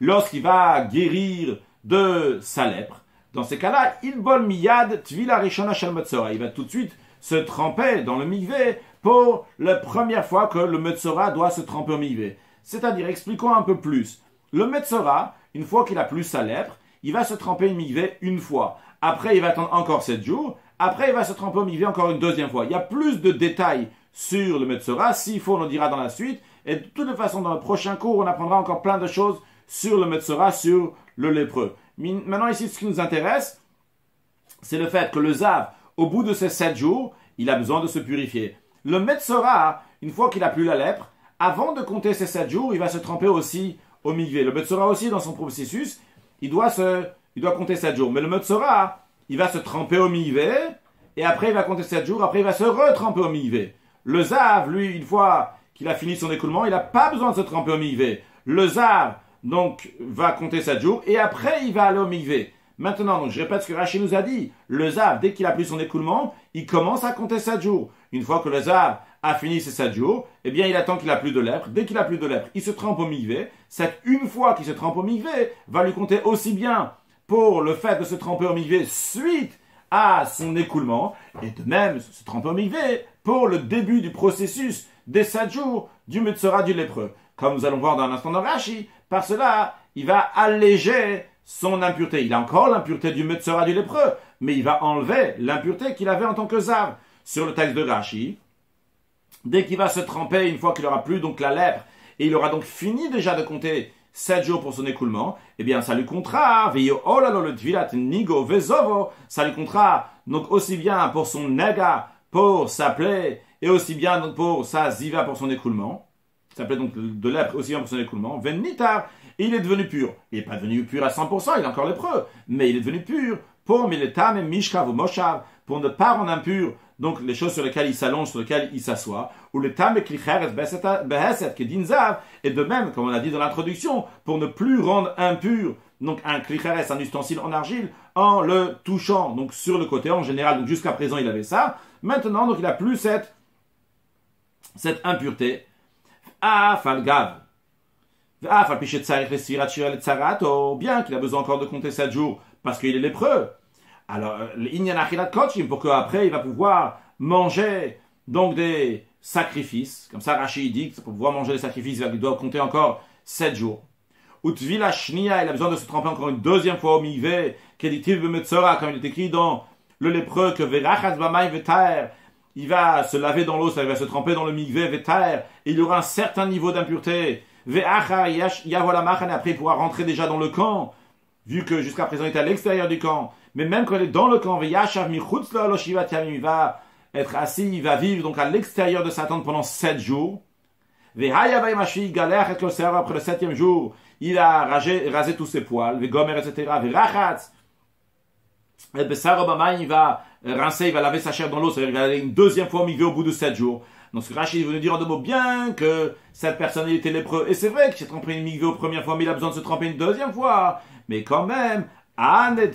Lorsqu'il va guérir de sa lèpre, dans ces cas-là, il bol miyad tvila rishona shel metzora. Il va tout de suite se tremper dans le mikvé pour la première fois que le metzora doit se tremper au mikvé. C'est-à-dire, expliquons un peu plus. Le metzora, une fois qu'il a plus sa lèpre, il va se tremper au mikvé une fois. Après, il va attendre encore 7 jours. Après, il va se tremper au mikvé encore une deuxième fois. Il y a plus de détails sur le metzora. S'il faut, on le dira dans la suite. Et de toute façon, dans le prochain cours, on apprendra encore plein de choses sur le metzora, sur le lépreux. Maintenant, ici, ce qui nous intéresse, c'est le fait que le zav, au bout de ces 7 jours, il a besoin de se purifier. Le metzora, une fois qu'il a plus la lèpre, avant de compter ces 7 jours, il va se tremper aussi au mikvé. Le metzora aussi, dans son processus, il doit compter 7 jours. Mais le metzora, il va se tremper au mikvé, et après il va compter 7 jours, après il va se retremper au mikvé. Le zav, lui, une fois qu'il a fini son écoulement, il n'a pas besoin de se tremper au mikvé. Le zav, donc, va compter 7 jours, et après il va aller au mikvé. Maintenant, donc, je répète ce que Rashi nous a dit. Le zav, dès qu'il a plus son écoulement, il commence à compter 7 jours. Une fois que le zav a fini ses 7 jours, eh bien, il attend qu'il a plus de lèpre. Dès qu'il a plus de lèpre, il se trempe au mikvé. Cette une fois qu'il se trempe au mikvé va lui compter aussi bien pour le fait de se tremper au mikvé suite à son écoulement, et de même se tremper au mikvé pour le début du processus des 7 jours du metzora du lépreux. Comme nous allons voir dans un instant dans Rashi, par cela, il va alléger son impureté. Il a encore l'impureté du metzora du lépreux, mais il va enlever l'impureté qu'il avait en tant que zav. Sur le texte de Rashi, dès qu'il va se tremper, une fois qu'il aura plus donc la lèpre, et il aura donc fini déjà de compter 7 jours pour son écoulement, eh bien ça lui comptera, ça lui comptera donc aussi bien pour son nega, pour sa plaie, et aussi bien donc pour sa ziva pour son écoulement. Ça plaît donc de lèpre aussi bien pour son écoulement. Venitar, il est devenu pur. Il n'est pas devenu pur à 100%, il est encore lépreux, mais il est devenu pur pour miletam et mishkav ou moshav, pour ne pas rendre impur donc les choses sur lesquelles il s'allonge, sur lesquelles il s'assoit, ou le tam et klicheres beheset kedinzav, et de même, comme on a dit dans l'introduction, pour ne plus rendre impur donc un klicheres, un ustensile en argile, en le touchant donc sur le côté en général. Donc jusqu'à présent il avait ça. Maintenant donc il a plus cette impureté. Falgav. Bien qu'il a besoin encore de compter 7 jours parce qu'il est lépreux. Alors, pour qu'après il va pouvoir manger donc des sacrifices. Comme ça, Rashi dit que pour pouvoir manger des sacrifices, il doit compter encore 7 jours. Utvila shnia, il a besoin de se tremper encore une deuxième fois au mikvé, comme il est écrit dans le lépreux, que verachas b'mayim v'taer, il va se laver dans l'eau, ça va se tremper dans le mikvé, ve'taer, et il y aura un certain niveau d'impureté. Ve'acha yavolamachan, après il pourra rentrer déjà dans le camp, vu que jusqu'à présent il était à l'extérieur du camp. Mais même quand il est dans le camp, ve'yashav michutz lo shivat yamim, il va être assis, il va vivre donc à l'extérieur de sa tente pendant 7 jours. Ve'hayavay mashi galech et loser, après le 7e jour, il a rasé tous ses poils, ve'gomer, etc. Ve'rachatz, et Bessar Obama, il va rincer, il va laver sa chair dans l'eau, c'est-à-dire qu'il va aller une deuxième fois au mikvé au bout de 7 jours. Donc ce que Rachid veut nous dire en 2 mots, bien que cette personne il était lépreux, et c'est vrai qu'il s'est trempé une mikvé aux première fois, mais il a besoin de se tremper une deuxième fois. Mais quand même, le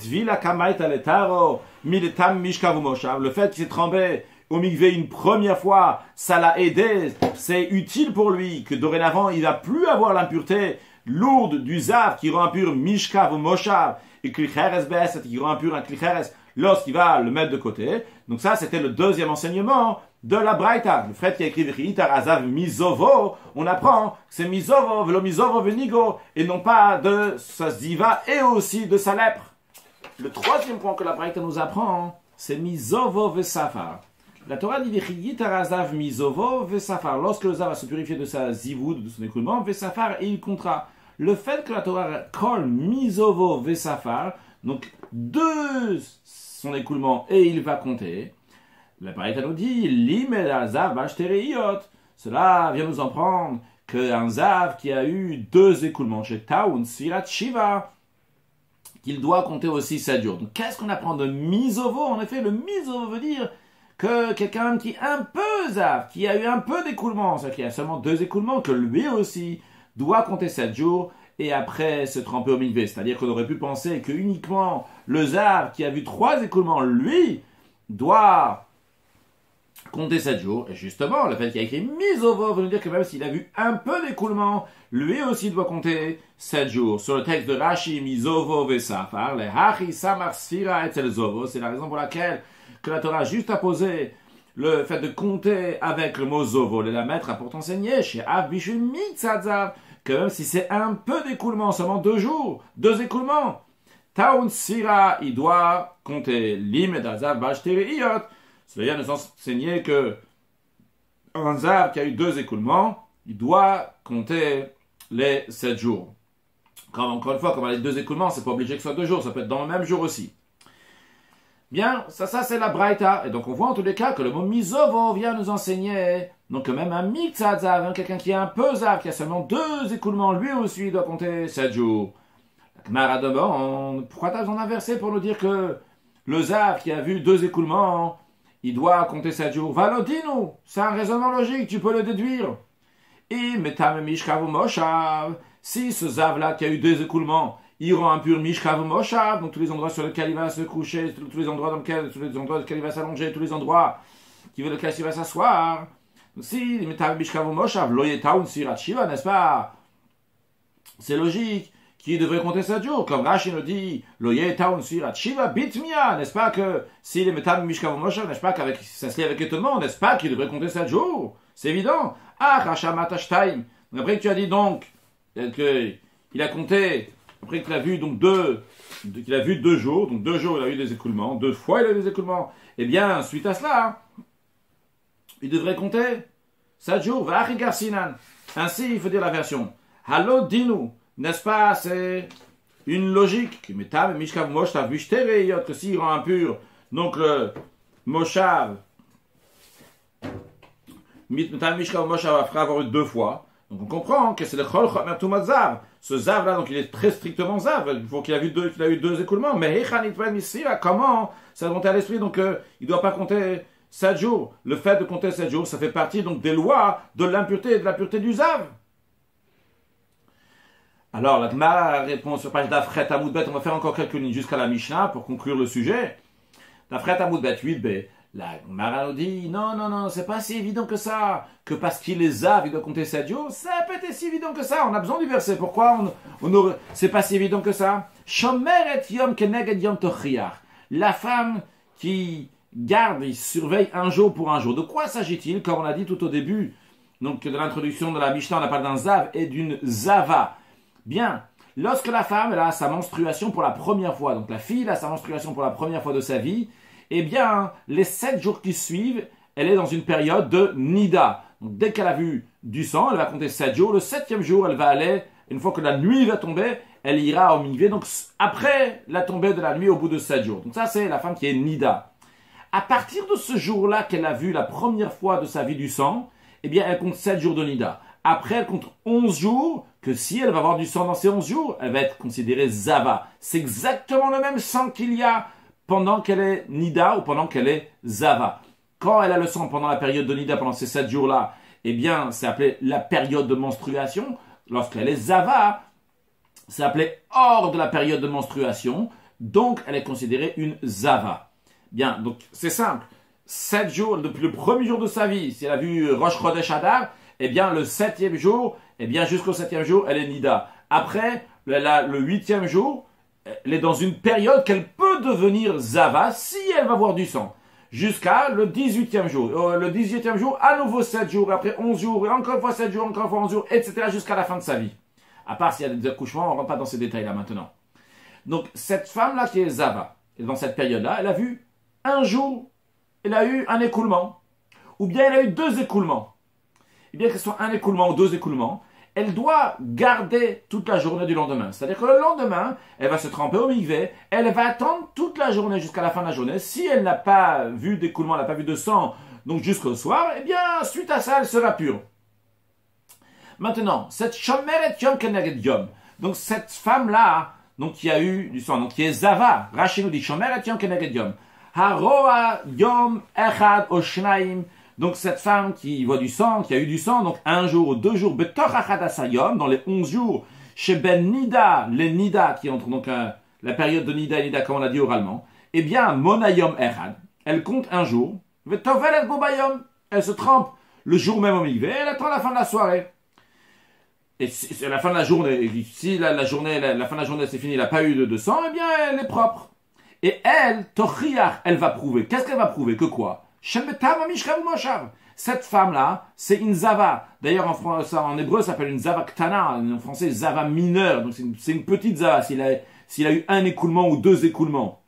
fait qu'il s'est trempé au mikvé une première fois, ça l'a aidé, c'est utile pour lui, que dorénavant il va plus avoir l'impureté lourde du zav qui rend impur mishkav ou moshav, et klicheres bes, qui rend impur un klicheres lorsqu'il va le mettre de côté. Donc ça, c'était le deuxième enseignement de la Braïta. Le frère qui a écrit V'chiitar azav mizovo, on apprend que c'est mizovo, velo mizovo venigo, et non pas de sa ziva et aussi de sa lèpre. Le troisième point que la Braïta nous apprend, c'est mizovo vesafar. La Torah dit V'chiitar azav mizovo vesafar. Lorsque le zav va se purifier de sa zivoud, de son écoulement, vesafar, et il comptera. Le fait que la Torah colle mizovo vesafar, donc 2 son écoulement et il va compter, la Braïta nous dit limed zav b'ashtereiyot. Cela vient nous en prendre qu'un zav qui a eu 2 écoulements chez Taoun Sirat Shiva, qu'il doit compter aussi 7 jours. Donc qu'est-ce qu'on apprend de mizovo? En effet, le mizovo veut dire que quelqu'un qui est un peu zav, qui a eu un peu d'écoulement, c'est-à-dire qu'il y a seulement 2 écoulements, que lui aussi doit compter 7 jours et après se tremper au mikvé. C'est-à-dire qu'on aurait pu penser que uniquement le zav qui a vu 3 écoulements, lui, doit compter 7 jours. Et justement, le fait qu'il y a écrit mizovo veut nous dire que même s'il a vu un peu d'écoulement, lui aussi doit compter 7 jours. Sur le texte de Rashi, mizovo vesafar, le hachi samar sfira etzel zovo, c'est la raison pour laquelle que la Torah a juste apposé le fait de compter avec le mot zovo, et la mettre a pourtant enseigné chez Av Bishu Mitzadzav, que même si c'est un peu d'écoulement, seulement 2 jours, 2 écoulements, Taoun Sira, il doit compter Lim et Azav Bashteriyot. Cela vient nous enseigner que un zav qui a eu 2 écoulements, il doit compter les 7 jours. Encore une fois, comme on a les 2 écoulements, c'est pas obligé que ce soit 2 jours, ça peut être dans le même jour aussi. Bien, ça c'est la Braïta. Et donc on voit en tous les cas que le mot mizovo vient nous enseigner, donc même un mitzadzav, quelqu'un qui est un peu zav, qui a seulement 2 écoulements, lui aussi doit compter 7 jours. La Gemara demande, pourquoi tu as besoin d'un verset pour nous dire que le zav qui a vu 2 écoulements, il doit compter 7 jours? Valodinu, c'est un raisonnement logique, tu peux le déduire. Et metam mishkav moshav, si ce zav là qui a eu 2 écoulements, il rend impur mishkav moshav, donc tous les endroits sur lesquels il va se coucher, tous les endroits dans lesquels il va s'allonger, tous les endroits dans lesquels il va s'asseoir. Donc si metam mishkav moshav, lo yetaun sirat shiva, n'est-ce pas? C'est logique qu'il devrait compter 7 jours, comme Rashi nous dit, lo yetaun sirat shiva bitmia, n'est-ce pas que s'il est metam mishkav moshav, n'est-ce pas qu'avec ça se lie avec étonnement, n'est-ce pas qu'il devrait compter 7 jours? C'est évident. Ah, Rachamat Ashtaim. Après que tu as dit donc qu'il a compté, après qu'il a vu donc 2 jours, donc 2 jours il a eu des écoulements, 2 fois il a eu des écoulements, eh bien, suite à cela, il devrait compter 7 jours, V'achigar Sinan. Ainsi, il faut dire la version. Halo Dinu, n'est-ce pas, c'est une logique, que Metam Mishkav Moshav Bishtereyot, que s'il rend impur, donc le Moshav, Metam Mishkav Moshav fera avoir eu 2 fois. Donc on comprend que c'est le Chol Chomer Tumat Zav. Ce Zav là, donc il est très strictement Zav. Il faut qu'il a eu 2 écoulements. Mais comment ça monte à l'esprit? Donc il ne doit pas compter 7 jours. Le fait de compter 7 jours, ça fait partie donc des lois de l'impureté et de la pureté du Zav. Alors la Gemara répond sur page d'Afret Amoudbet. On va faire encore quelques lignes jusqu'à la Mishnah pour conclure le sujet. D'Afret Amoudbet 8b. La Gemara nous dit, non, c'est pas si évident que ça, que parce qu'il est zav, il doit compter 7 jours, ça n'a pas été si évident que ça, on a besoin du verset, pourquoi c'est pas si évident que ça? Shomer et yom keneged yom tochiach, la femme qui garde, il surveille un jour pour un jour, de quoi s'agit-il? Comme on a dit tout au début, donc de l'introduction de la Mishnah, on a parlé d'un zav et d'une zava. Bien, lorsque la femme elle a sa menstruation pour la première fois, donc la fille a sa menstruation pour la première fois de sa vie, eh bien, les 7 jours qui suivent, elle est dans une période de Nida. Donc, dès qu'elle a vu du sang, elle va compter 7 jours. Le 7e jour, elle va aller, une fois que la nuit va tomber, elle ira au mikvé. Donc, après la tombée de la nuit, au bout de 7 jours. Donc, ça, c'est la femme qui est Nida. À partir de ce jour-là qu'elle a vu la première fois de sa vie du sang, eh bien, elle compte 7 jours de Nida. Après, elle compte 11 jours, que si elle va avoir du sang dans ces 11 jours, elle va être considérée Zava. C'est exactement le même sang qu'il y a pendant qu'elle est Nida ou pendant qu'elle est Zava. Quand elle a le sang pendant la période de Nida, pendant ces 7 jours-là, eh bien, c'est appelé la période de menstruation. Lorsqu'elle est Zava, c'est appelé hors de la période de menstruation. Donc, elle est considérée une Zava. Bien, donc c'est simple. 7 jours, depuis le premier jour de sa vie, si elle a vu Rosh Chodesh Adar, eh bien, le 7e jour, eh bien, jusqu'au 7e jour, elle est Nida. Après, le 8e jour, elle est dans une période qu'elle peut devenir Zava si elle va voir du sang. Jusqu'à le 18e jour. Le 18e jour, à nouveau 7 jours, après 11 jours, et encore une fois 7 jours, encore une fois 11 jours, etc. jusqu'à la fin de sa vie. À part s'il y a des accouchements, on ne rentre pas dans ces détails-là maintenant. Donc, cette femme-là qui est Zava, et dans cette période-là, elle a vu un jour, elle a eu un écoulement. Ou bien elle a eu 2 écoulements. Et bien que ce soit un écoulement ou 2 écoulements, elle doit garder toute la journée du lendemain. C'est-à-dire que le lendemain, elle va se tremper au mikvé, elle va attendre toute la journée jusqu'à la fin de la journée. Si elle n'a pas vu d'écoulement, elle n'a pas vu de sang, donc jusqu'au soir, eh bien, suite à ça, elle sera pure. Maintenant, cette Shomeret Yom Keneged Yom, donc cette femme-là, donc qui a eu du sang, donc qui est Zava, Rashi nous dit Shomeret Yom Keneged Yom, Haroa Yom Echad Oshnaim, donc cette femme qui voit du sang, qui a eu du sang, donc 1 jour ou 2 jours, Betor Achad Asayom, dans les 11 jours, chez Ben Nida, les Nida qui entrent donc la période de Nida et Nida, comme on l'a dit oralement, eh bien, Monayom Echad, elle compte 1 jour, Vetovelet Bobayom, elle se trempe le jour même au mikvé, elle attend la fin de la soirée. Et si à la fin de la journée, si la fin de la journée c'est fini, elle n'a pas eu de sang, eh bien, elle est propre. Et elle, Tochiach, elle va prouver. Qu'est-ce qu'elle va prouver? Que quoi? Cette femme-là, c'est une Zava. D'ailleurs, en hébreu, ça s'appelle une Zava Ktana. En français, Zava mineure. Donc, c'est une petite Zava. S'il a eu un écoulement ou 2 écoulements.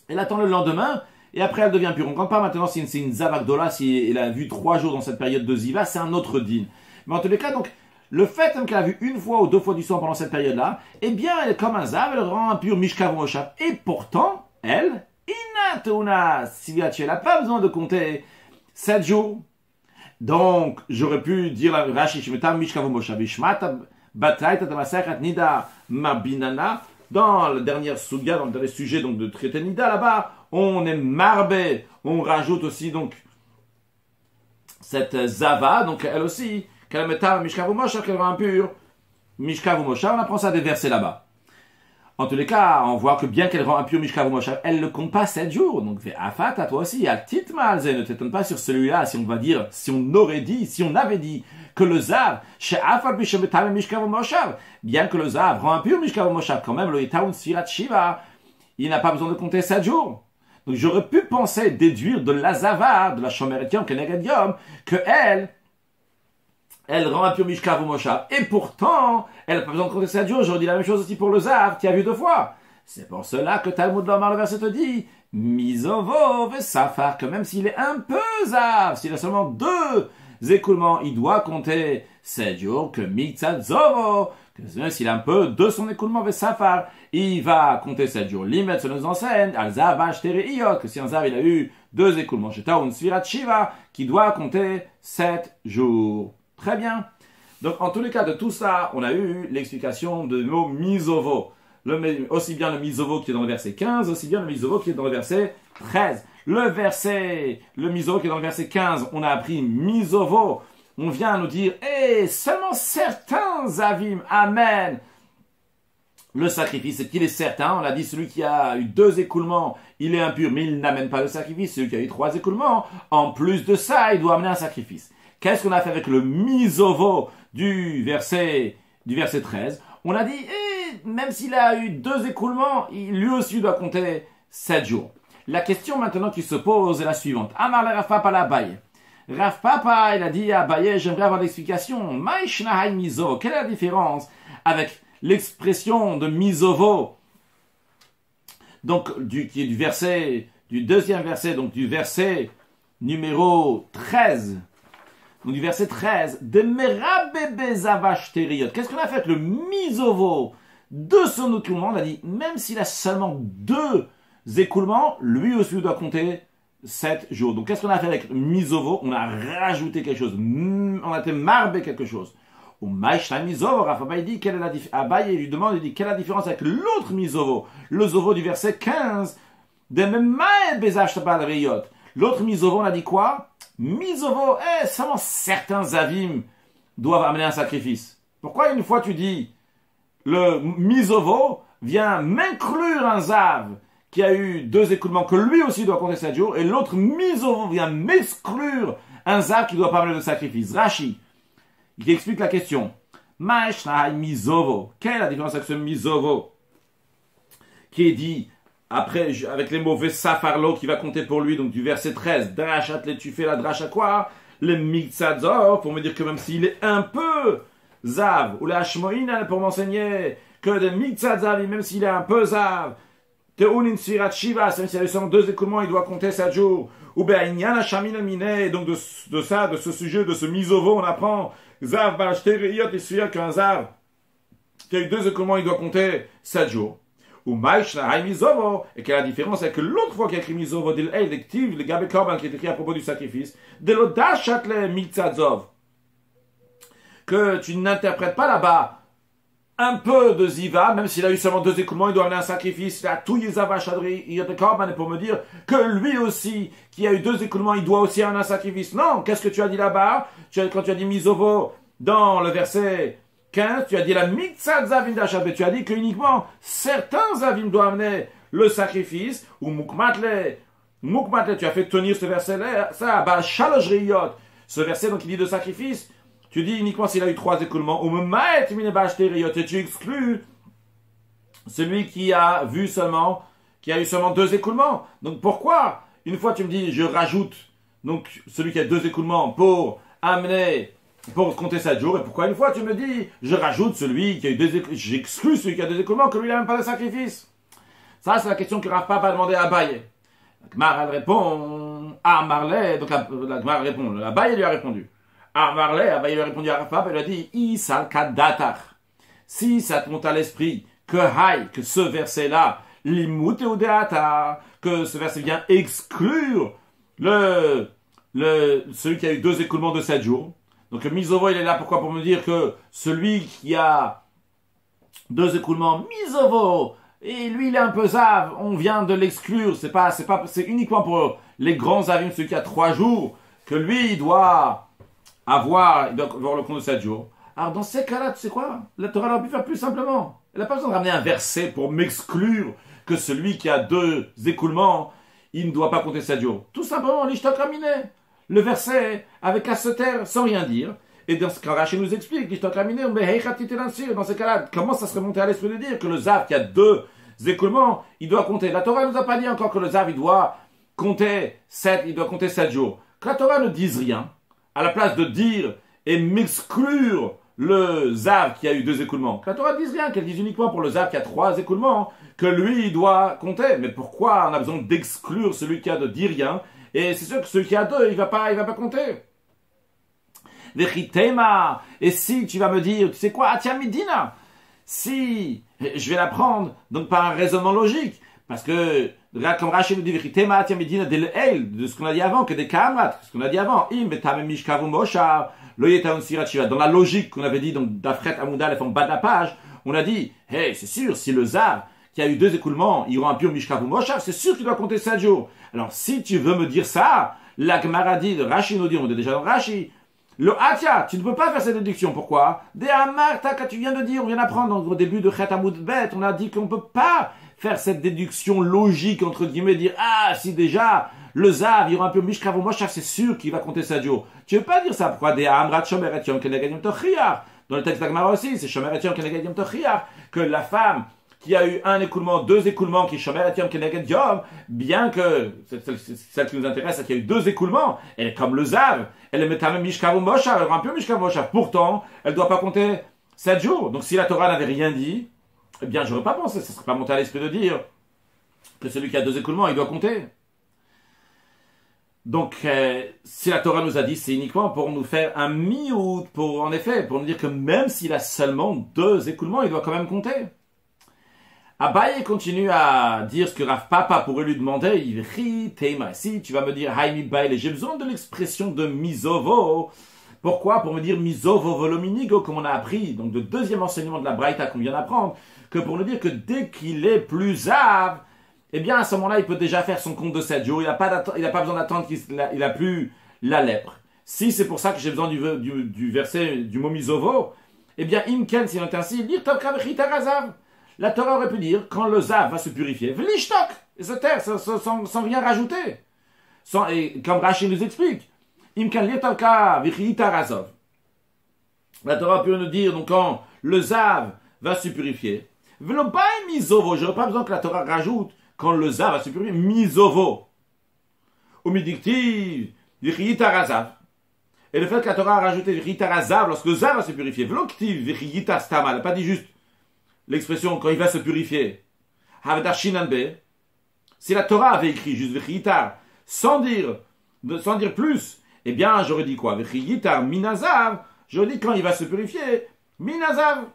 Elle attend le lendemain, et après, elle devient pure. On ne compte pas maintenant si c'est une Zava Gdola, si elle a vu 3 jours dans cette période de Ziva, c'est un autre din. Mais en tous les cas, donc, le fait qu'elle a vu 1 fois ou 2 fois du sang pendant cette période-là, eh bien, elle est comme un Zav, elle rend impur Mishkav Moshav. Et pourtant, elle, Inatuna, si elle n'a pas besoin de compter 7 jours. Donc, j'aurais pu dire la Rashi, Shmetam Mishkav Moshav, Ishmata Bataita Tamasachat Nida Mabinana, dans le dernier suga, dans le dernier sujet donc, de traité Nida, là-bas, on est marbé, on rajoute aussi donc cette Zava, donc elle aussi, qu'elle metta Mishkav Moshav, qu'elle rend impure, Mishkav Moshav, on apprend ça des versets là-bas. En tous les cas, on voit que bien qu'elle rend impure Mishkav Moshav, elle ne compte pas 7 jours. Donc, Afat, à toi aussi, à Titmalze, ne t'étonne pas sur celui-là, si on va dire, si on avait dit que le Zav, chez Afat Bishabetam Mishkav Moshav, bien que le Zav rend impure Mishkav Moshav, quand même, le Itaun Sirat Shiva, il n'a pas besoin de compter 7 jours. Donc, j'aurais pu penser, déduire de la Zava, de la Shomeret Yom Keneged Yom, que elle rend impure Mishkav Moshav. Et pourtant, elle n'a pas besoin de compter 7 jours. J'aurais dit la même chose aussi pour le Zav, qui a vu 2 fois. C'est pour cela que Talmud Lomar, le verset te dit, Mizovo Vesafar, que même s'il est un peu Zav, s'il a seulement 2 écoulements, il doit compter 7 jours, que Mitzat Zovo, que même s'il a un peu de son écoulement Vesafar, il va compter 7 jours. Limet se nous enseigne, Al Zav Ashtere Iyot, que si un Zav il a eu 2 écoulements, Sheta un Sfirat Shiva, qui doit compter 7 jours. Très bien. Donc, en tous les cas de tout ça, on a eu l'explication de mot misovo. Aussi bien le misovo qui est dans le verset 15, aussi bien le misovo qui est dans le verset 13. Le misovo qui est dans le verset 15, on a appris misovo. On vient nous dire, seulement certains avim amènent le sacrifice. Et qu'il est certain, on l'a dit, celui qui a eu 2 écoulements, il est impur, mais il n'amène pas le sacrifice. Celui qui a eu 3 écoulements, en plus de ça, il doit amener un sacrifice. Qu'est-ce qu'on a fait avec le misovo du verset 13? On a dit, même s'il a eu 2 écoulements, lui aussi doit compter 7 jours. La question maintenant qui se pose est la suivante. Amar le Rav Papa la Abaye. Rav Papa, il a dit à Abaye, j'aimerais avoir l'explication. Maïshnahai misovo. Quelle est la différence avec l'expression de misovo, donc qui est du 2e verset, donc du verset numéro 13. Donc du verset 13, de merabebe zavash teriot. Qu'est-ce qu'on a fait avec le misovo de son écoulement? On a dit, même s'il a seulement 2 écoulements, lui aussi doit compter 7 jours. Donc qu'est-ce qu'on a fait avec le misovo? On a rajouté quelque chose. On a été marbé quelque chose. Au maïshna misovo, Rafa dit quelle est la différence? Abaye lui demande, il dit quelle est la différence avec l'autre misovo? Le zovo du verset 15, de memae bezav shtabal riyot. L'autre misovo, on a dit quoi? Misovo, seulement certains avim doivent amener un sacrifice. Pourquoi une fois tu dis le misovo vient m'inclure un zav qui a eu 2 écoulements que lui aussi doit compter 7 jours, et l'autre misovo vient m'exclure un zav qui doit pas amener de sacrifice? Rashi, il explique la question. Ma'eshnai misovo. Quelle est la différence avec ce misovo qui est dit après, avec les mauvais safarlo qui va compter pour lui, donc du verset 13, drachat le tu fais la dracha quoi? Le mitzadzor, pour me dire que même s'il est un peu zav, ou la hashmoïna pour m'enseigner que de mitzadzav, même s'il est un peu zav, teunin sirat shiva, même s'il a eu seulement 2 écoulements, il doit compter 7 jours. Ou ben, yana shamin mine, donc de ça, de ce sujet, de ce misovo, on apprend, zav balashteriyot, il suffit qu'un zav, qui a eu 2 écoulements, il doit compter 7 jours. Ou maïshna hay misovo, et quelle est la différence avec l'autre fois qu'il a écrit misovo, de l'élective, le gabe korban qui est écrit à propos du sacrifice, de l'odachat le mitzadzov, que tu n'interprètes pas là-bas un peu de ziva, même s'il a eu seulement 2 écoulements, il doit amener un sacrifice, il a tout yezava chadri, il y a des korban, et pour me dire que lui aussi, qui a eu 2 écoulements, il doit aussi amener un sacrifice. Non, qu'est-ce que tu as dit là-bas? Quand tu as dit misovo, dans le verset 15, tu as dit la mitzad zavim d'Achat, tu as dit que uniquement certains zavim doivent amener le sacrifice, ou mukmatle, tu as fait tenir ce verset-là, ça, bah, shalosh riyot, ce verset, donc il dit de sacrifice, tu dis uniquement s'il a eu 3 écoulements, ou memaet minebach teriyot, et tu exclus celui qui a eu seulement 2 écoulements. Donc pourquoi, une fois tu me dis, je rajoute, donc celui qui a 2 écoulements pour compter 7 jours, et pourquoi une fois tu me dis, je rajoute celui qui a eu 2 écoulements, j'exclus celui qui a 2 écoulements, que lui il n'a même pas de sacrifice? Ça, c'est la question que Rav Papa a demandé à Abaye. La Gemara, elle répond, Marley, donc la Gemara répond, Abaye lui a répondu. Marley, Abaye lui a répondu à Rav Papa, il a dit, Isal kadatar. Si ça te monte à l'esprit, que ce verset-là, limut eudeata, que ce verset vient exclure celui qui a eu 2 écoulements de 7 jours. Donc le misovo, il est là pourquoi? Pour me dire que celui qui a 2 écoulements, misovo, et lui il est un peu zav, on vient de l'exclure, c'est uniquement pour les grands avim, celui qui a 3 jours, que lui il doit avoir le compte de 7 jours. Alors dans ces cas-là, tu sais quoi? La Torah aurait pu faire plus simplement. Elle n'a pas besoin de ramener un verset pour m'exclure que celui qui a 2 écoulements, il ne doit pas compter 7 jours. Tout simplement, l'ishtok raminé. Le verset avec à se taire sans rien dire. Et dans ce cas, Rashi nous explique, l'ishtok raminé, dans ces cas-là, comment ça serait monté à l'esprit de dire que le zav qui a 2 écoulements, il doit compter. La Torah ne nous a pas dit encore que le zav, il doit compter 7 jours. Que la Torah ne dise rien, à la place de dire et m'exclure le zav qui a eu 2 écoulements. Que la Torah ne dise rien, qu'elle dise uniquement pour le zav qui a 3 écoulements, que lui, il doit compter. Mais pourquoi on a besoin d'exclure celui qui a de dire rien? Et c'est sûr que celui qui a 2, il va pas compter. Vechitema. Et si tu vas me dire, tu sais quoi, Atia Medina, si je vais l'apprendre, donc par un raisonnement logique, parce que là, comme Rashi nous dit, Vechitema Atia Medina de ce qu'on a dit avant, que des kamrat, ce qu'on a dit avant, im betame mishkavu moshav, lo yetaun sirat shiva. Dans la logique qu'on avait dit, donc d'Afret Amoudal et en bas de la page, on a dit, hey, c'est sûr, si le zav qui a eu 2 écoulements, il aura un pur mishkavu moshav, c'est sûr qu'il doit compter 7 jours. Alors, si tu veux me dire ça, la Gemara dit, Rashi nous dit, on est déjà dans Rashi, le Atia, tu ne peux pas faire cette déduction. Pourquoi? Des Amarta, que tu viens de dire, on vient d'apprendre au début de Chet Amud Bet, on a dit qu'on ne peut pas faire cette déduction logique, entre guillemets, dire, si déjà, le Zav, il aura un peu Mishkavu Moshav, c'est sûr qu'il va compter 7 jours. Tu ne veux pas dire ça. Pourquoi? Des Amrat Shomer et Yom Keneged Yom Tochiach. Dans le texte d'Agmara aussi, c'est Shomer et Yom Keneged Yom Tochiach, que la femme qui a eu 1 écoulement, 2 écoulements, qui Shomer et Yom Keneged Yom, bien que, celle qui nous intéresse, c'est qu'il y a eu 2 écoulements, elle est comme le Zav, elle est Metamem Mishkavu Moshav, elle aura un peu Mishkavu Moshav. Pourtant, elle ne doit pas compter 7 jours. Donc si la Torah n'avait rien dit, eh bien, j'aurais pas pensé, ça ne serait pas monté à l'esprit de dire que celui qui a 2 écoulements, il doit compter. Donc, si la Torah nous a dit, c'est uniquement pour nous faire un mi-out, en effet, pour nous dire que même s'il a seulement 2 écoulements, il doit quand même compter. Abaye continue à dire ce que Rav Papa pourrait lui demander. Il rit, si tu vas me dire, Haïmi Baile, j'ai besoin de l'expression de misovo. Pourquoi? Pour me dire misovo volominigo, comme on a appris, donc le 2e enseignement de la Braïta qu'on vient d'apprendre, que pour nous dire que dès qu'il est plus ave, eh bien, à ce moment-là, il peut déjà faire son compte de 7 jours. Il n'a pas besoin d'attendre qu'il a plus la lèpre. Si c'est pour ça que j'ai besoin du verset, du mot misovo, eh bien, imken, s'il en est ainsi, lire tov kavechita razav. La Torah aurait pu dire, quand le zav va se purifier, v'lishtok, et se taire, sans rien rajouter. Et comme Rachid nous explique, imken lire tov kavechita razav. La Torah peut nous dire, donc, quand le zav va se purifier, v'lo bay misovo, j'aurais pas besoin que la Torah rajoute, quand le zav va se purifier, misovo. Ou midiktiv, v'chiyita razav. Et le fait que la Torah a rajouté v'chiyita razav, lorsque le zav va se purifier, v'loktiv, v'chiyita stama, elle n'a pas dit juste l'expression quand il va se purifier. Havdashinanbe. Si la Torah avait écrit juste v'chiyita, sans dire plus, eh bien, j'aurais dit quoi? V'chiyita minazav, j'aurais dit quand il va se purifier, minazav.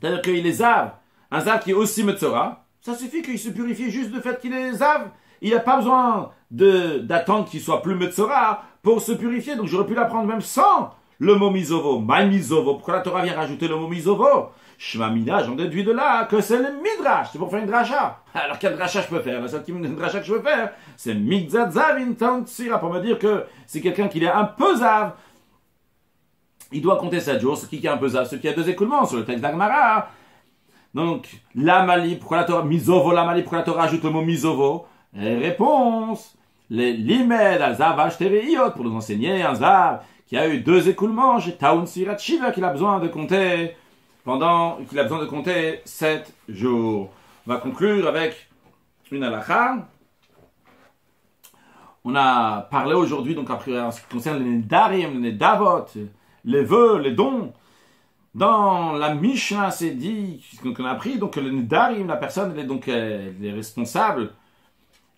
C'est-à-dire qu'il est zav, un zav qui est aussi metzora, ça suffit qu'il se purifie juste du fait qu'il est zav. Il n'a pas besoin d'attendre qu'il soit plus metzora pour se purifier. Donc j'aurais pu l'apprendre même sans le mot misovo. My misovo. Pourquoi la Torah vient rajouter le mot misovo? Shmamina, j'en déduis de là que c'est le midrash. C'est pour faire une dracha. Alors quel dracha je peux faire? La seule dracha que je peux faire, c'est migzat zavin tantsira, pour me dire que c'est quelqu'un qui est un peu zav. Il doit compter 7 jours. Ce qui est un peu zav, ce qui a 2 écoulements sur le texte d'Agmara. Donc, l'amali, pourquoi la Torah, misovo, l'amali, pourquoi la Torah ajoute le mot misovo? Réponse, les limed al zav ashtereiyot, pour nous enseigner un zav qui a eu 2 écoulements, j'ai taun sirat shiva, qu'il a besoin de compter 7 jours. On va conclure avec une halakha. On a parlé aujourd'hui, donc après, en ce qui concerne les nedarim, les nedavot, les vœux, les dons. Dans la Mishnah, c'est dit, qu'on a appris, donc le nedarim, la personne, elle est donc les responsables.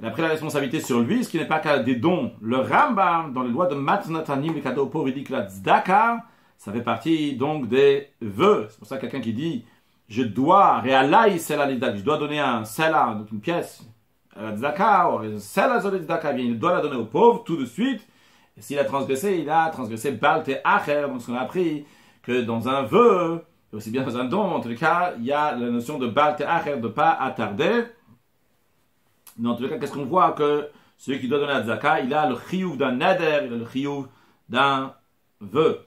Elle a pris la responsabilité sur lui, ce qui n'est pas qu'à des dons. Le Rambam, dans les lois de Matnatanim, les cadeaux aux pauvres, il dit que la tzedaka, ça fait partie donc des vœux. C'est pour ça que quelqu'un qui dit, je dois, réalaï sela l'iddak, je dois donner un sela, donc une pièce, à la tzedaka, ou sela zol tzedaka, bien, il doit la donner aux pauvres tout de suite. Et s'il a transgressé balte acher, donc ce qu'on a appris, que dans un vœu, et aussi bien dans un don, en tout cas, il y a la notion de balte acher, de ne pas attarder. Mais en tout cas, qu'est-ce qu'on voit? Que celui qui doit donner la tzedaka, il a le chiyuv d'un neder, il a le chiyuv d'un vœu.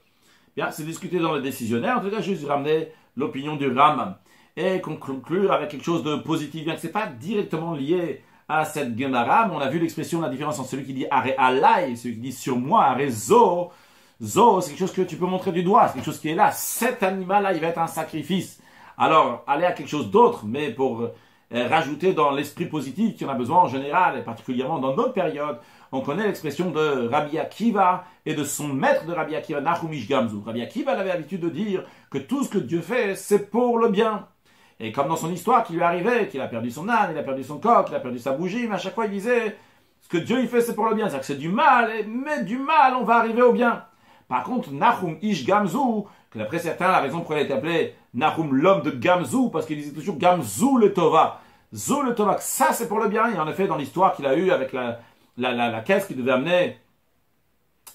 Bien, c'est discuté dans le décisionnaire. En tout cas, juste ramener l'opinion du Rambam. Et conclure avec quelque chose de positif, bien que ce n'est pas directement lié à cette Gemara, mais on a vu l'expression, la différence entre celui qui dit Are alai et celui qui dit sur moi, Are zo. Zo, c'est quelque chose que tu peux montrer du doigt, c'est quelque chose qui est là. Cet animal-là, il va être un sacrifice. Alors, aller à quelque chose d'autre, mais pour rajouter dans l'esprit positif qui en a besoin en général, et particulièrement dans notre période, on connaît l'expression de Rabbi Akiva et de son maître de Rabbi Akiva, Nachum Ish Gamzu. Rabbi Akiva avait l'habitude de dire que tout ce que Dieu fait, c'est pour le bien. Et comme dans son histoire qui lui arrivait, qu'il a perdu son âne, il a perdu son coq, il a perdu sa bougie, mais à chaque fois il disait, ce que Dieu il fait, c'est pour le bien. C'est-à-dire que c'est du mal, mais du mal, on va arriver au bien. Par contre, Nachum Ish Gamzu, que d'après certains, la raison pour laquelle il est appelé Nachum l'homme de Gamzu, parce qu'il disait toujours Gamzu le Tova. Zou le Tova, ça c'est pour le bien. Et en effet, dans l'histoire qu'il a eue avec la caisse qu'il devait amener,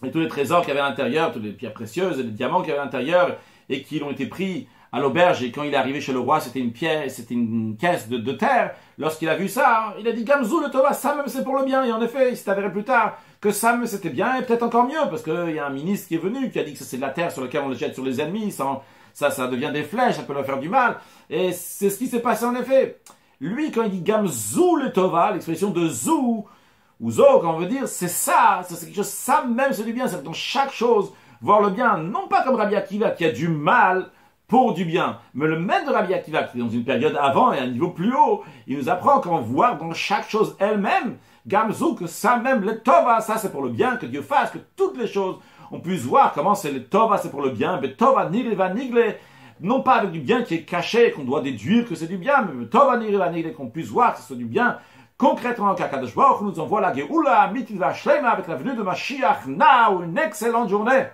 et tous les trésors qu'il y avait à l'intérieur, toutes les pierres précieuses et les diamants qu'il y avait à l'intérieur, et qui ont été pris à l'auberge, et quand il est arrivé chez le roi, c'était une caisse de terre. Lorsqu'il a vu ça, il a dit Gamzu le Tova, ça même c'est pour le bien. Et en effet, il s'est avéré plus tard que ça même c'était bien, et peut-être encore mieux, parce qu'il y a un ministre qui est venu, qui a dit que ça c'est de la terre sur laquelle on le jette sur les ennemis, ça devient des flèches, ça peut leur faire du mal. Et c'est ce qui s'est passé en effet. Lui, quand il dit Gamzu le Tova, l'expression de Zou, ou Zo, quand on veut dire, c'est ça, c'est quelque chose, ça même c'est du bien, c'est dans chaque chose, voir le bien, non pas comme Rabbi Akiva qui a du mal pour du bien, mais le maître de Rabbi Akiva qui est dans une période avant et à un niveau plus haut, il nous apprend comment voir dans chaque chose elle-même, Gamzu, que ça même, le Tova, ça c'est pour le bien, que Dieu fasse, que toutes les choses, on puisse voir comment c'est le Tova, c'est pour le bien, mais Tova nigle va nigle, non pas avec du bien qui est caché, qu'on doit déduire que c'est du bien, mais Tova nigle va nigle, qu'on puisse voir que c'est du bien, concrètement qu'Akadosh Baruch Hu nous envoie la Geoula, Mitzvah Shlema, avec la venue de Mashiach, now, une excellente journée.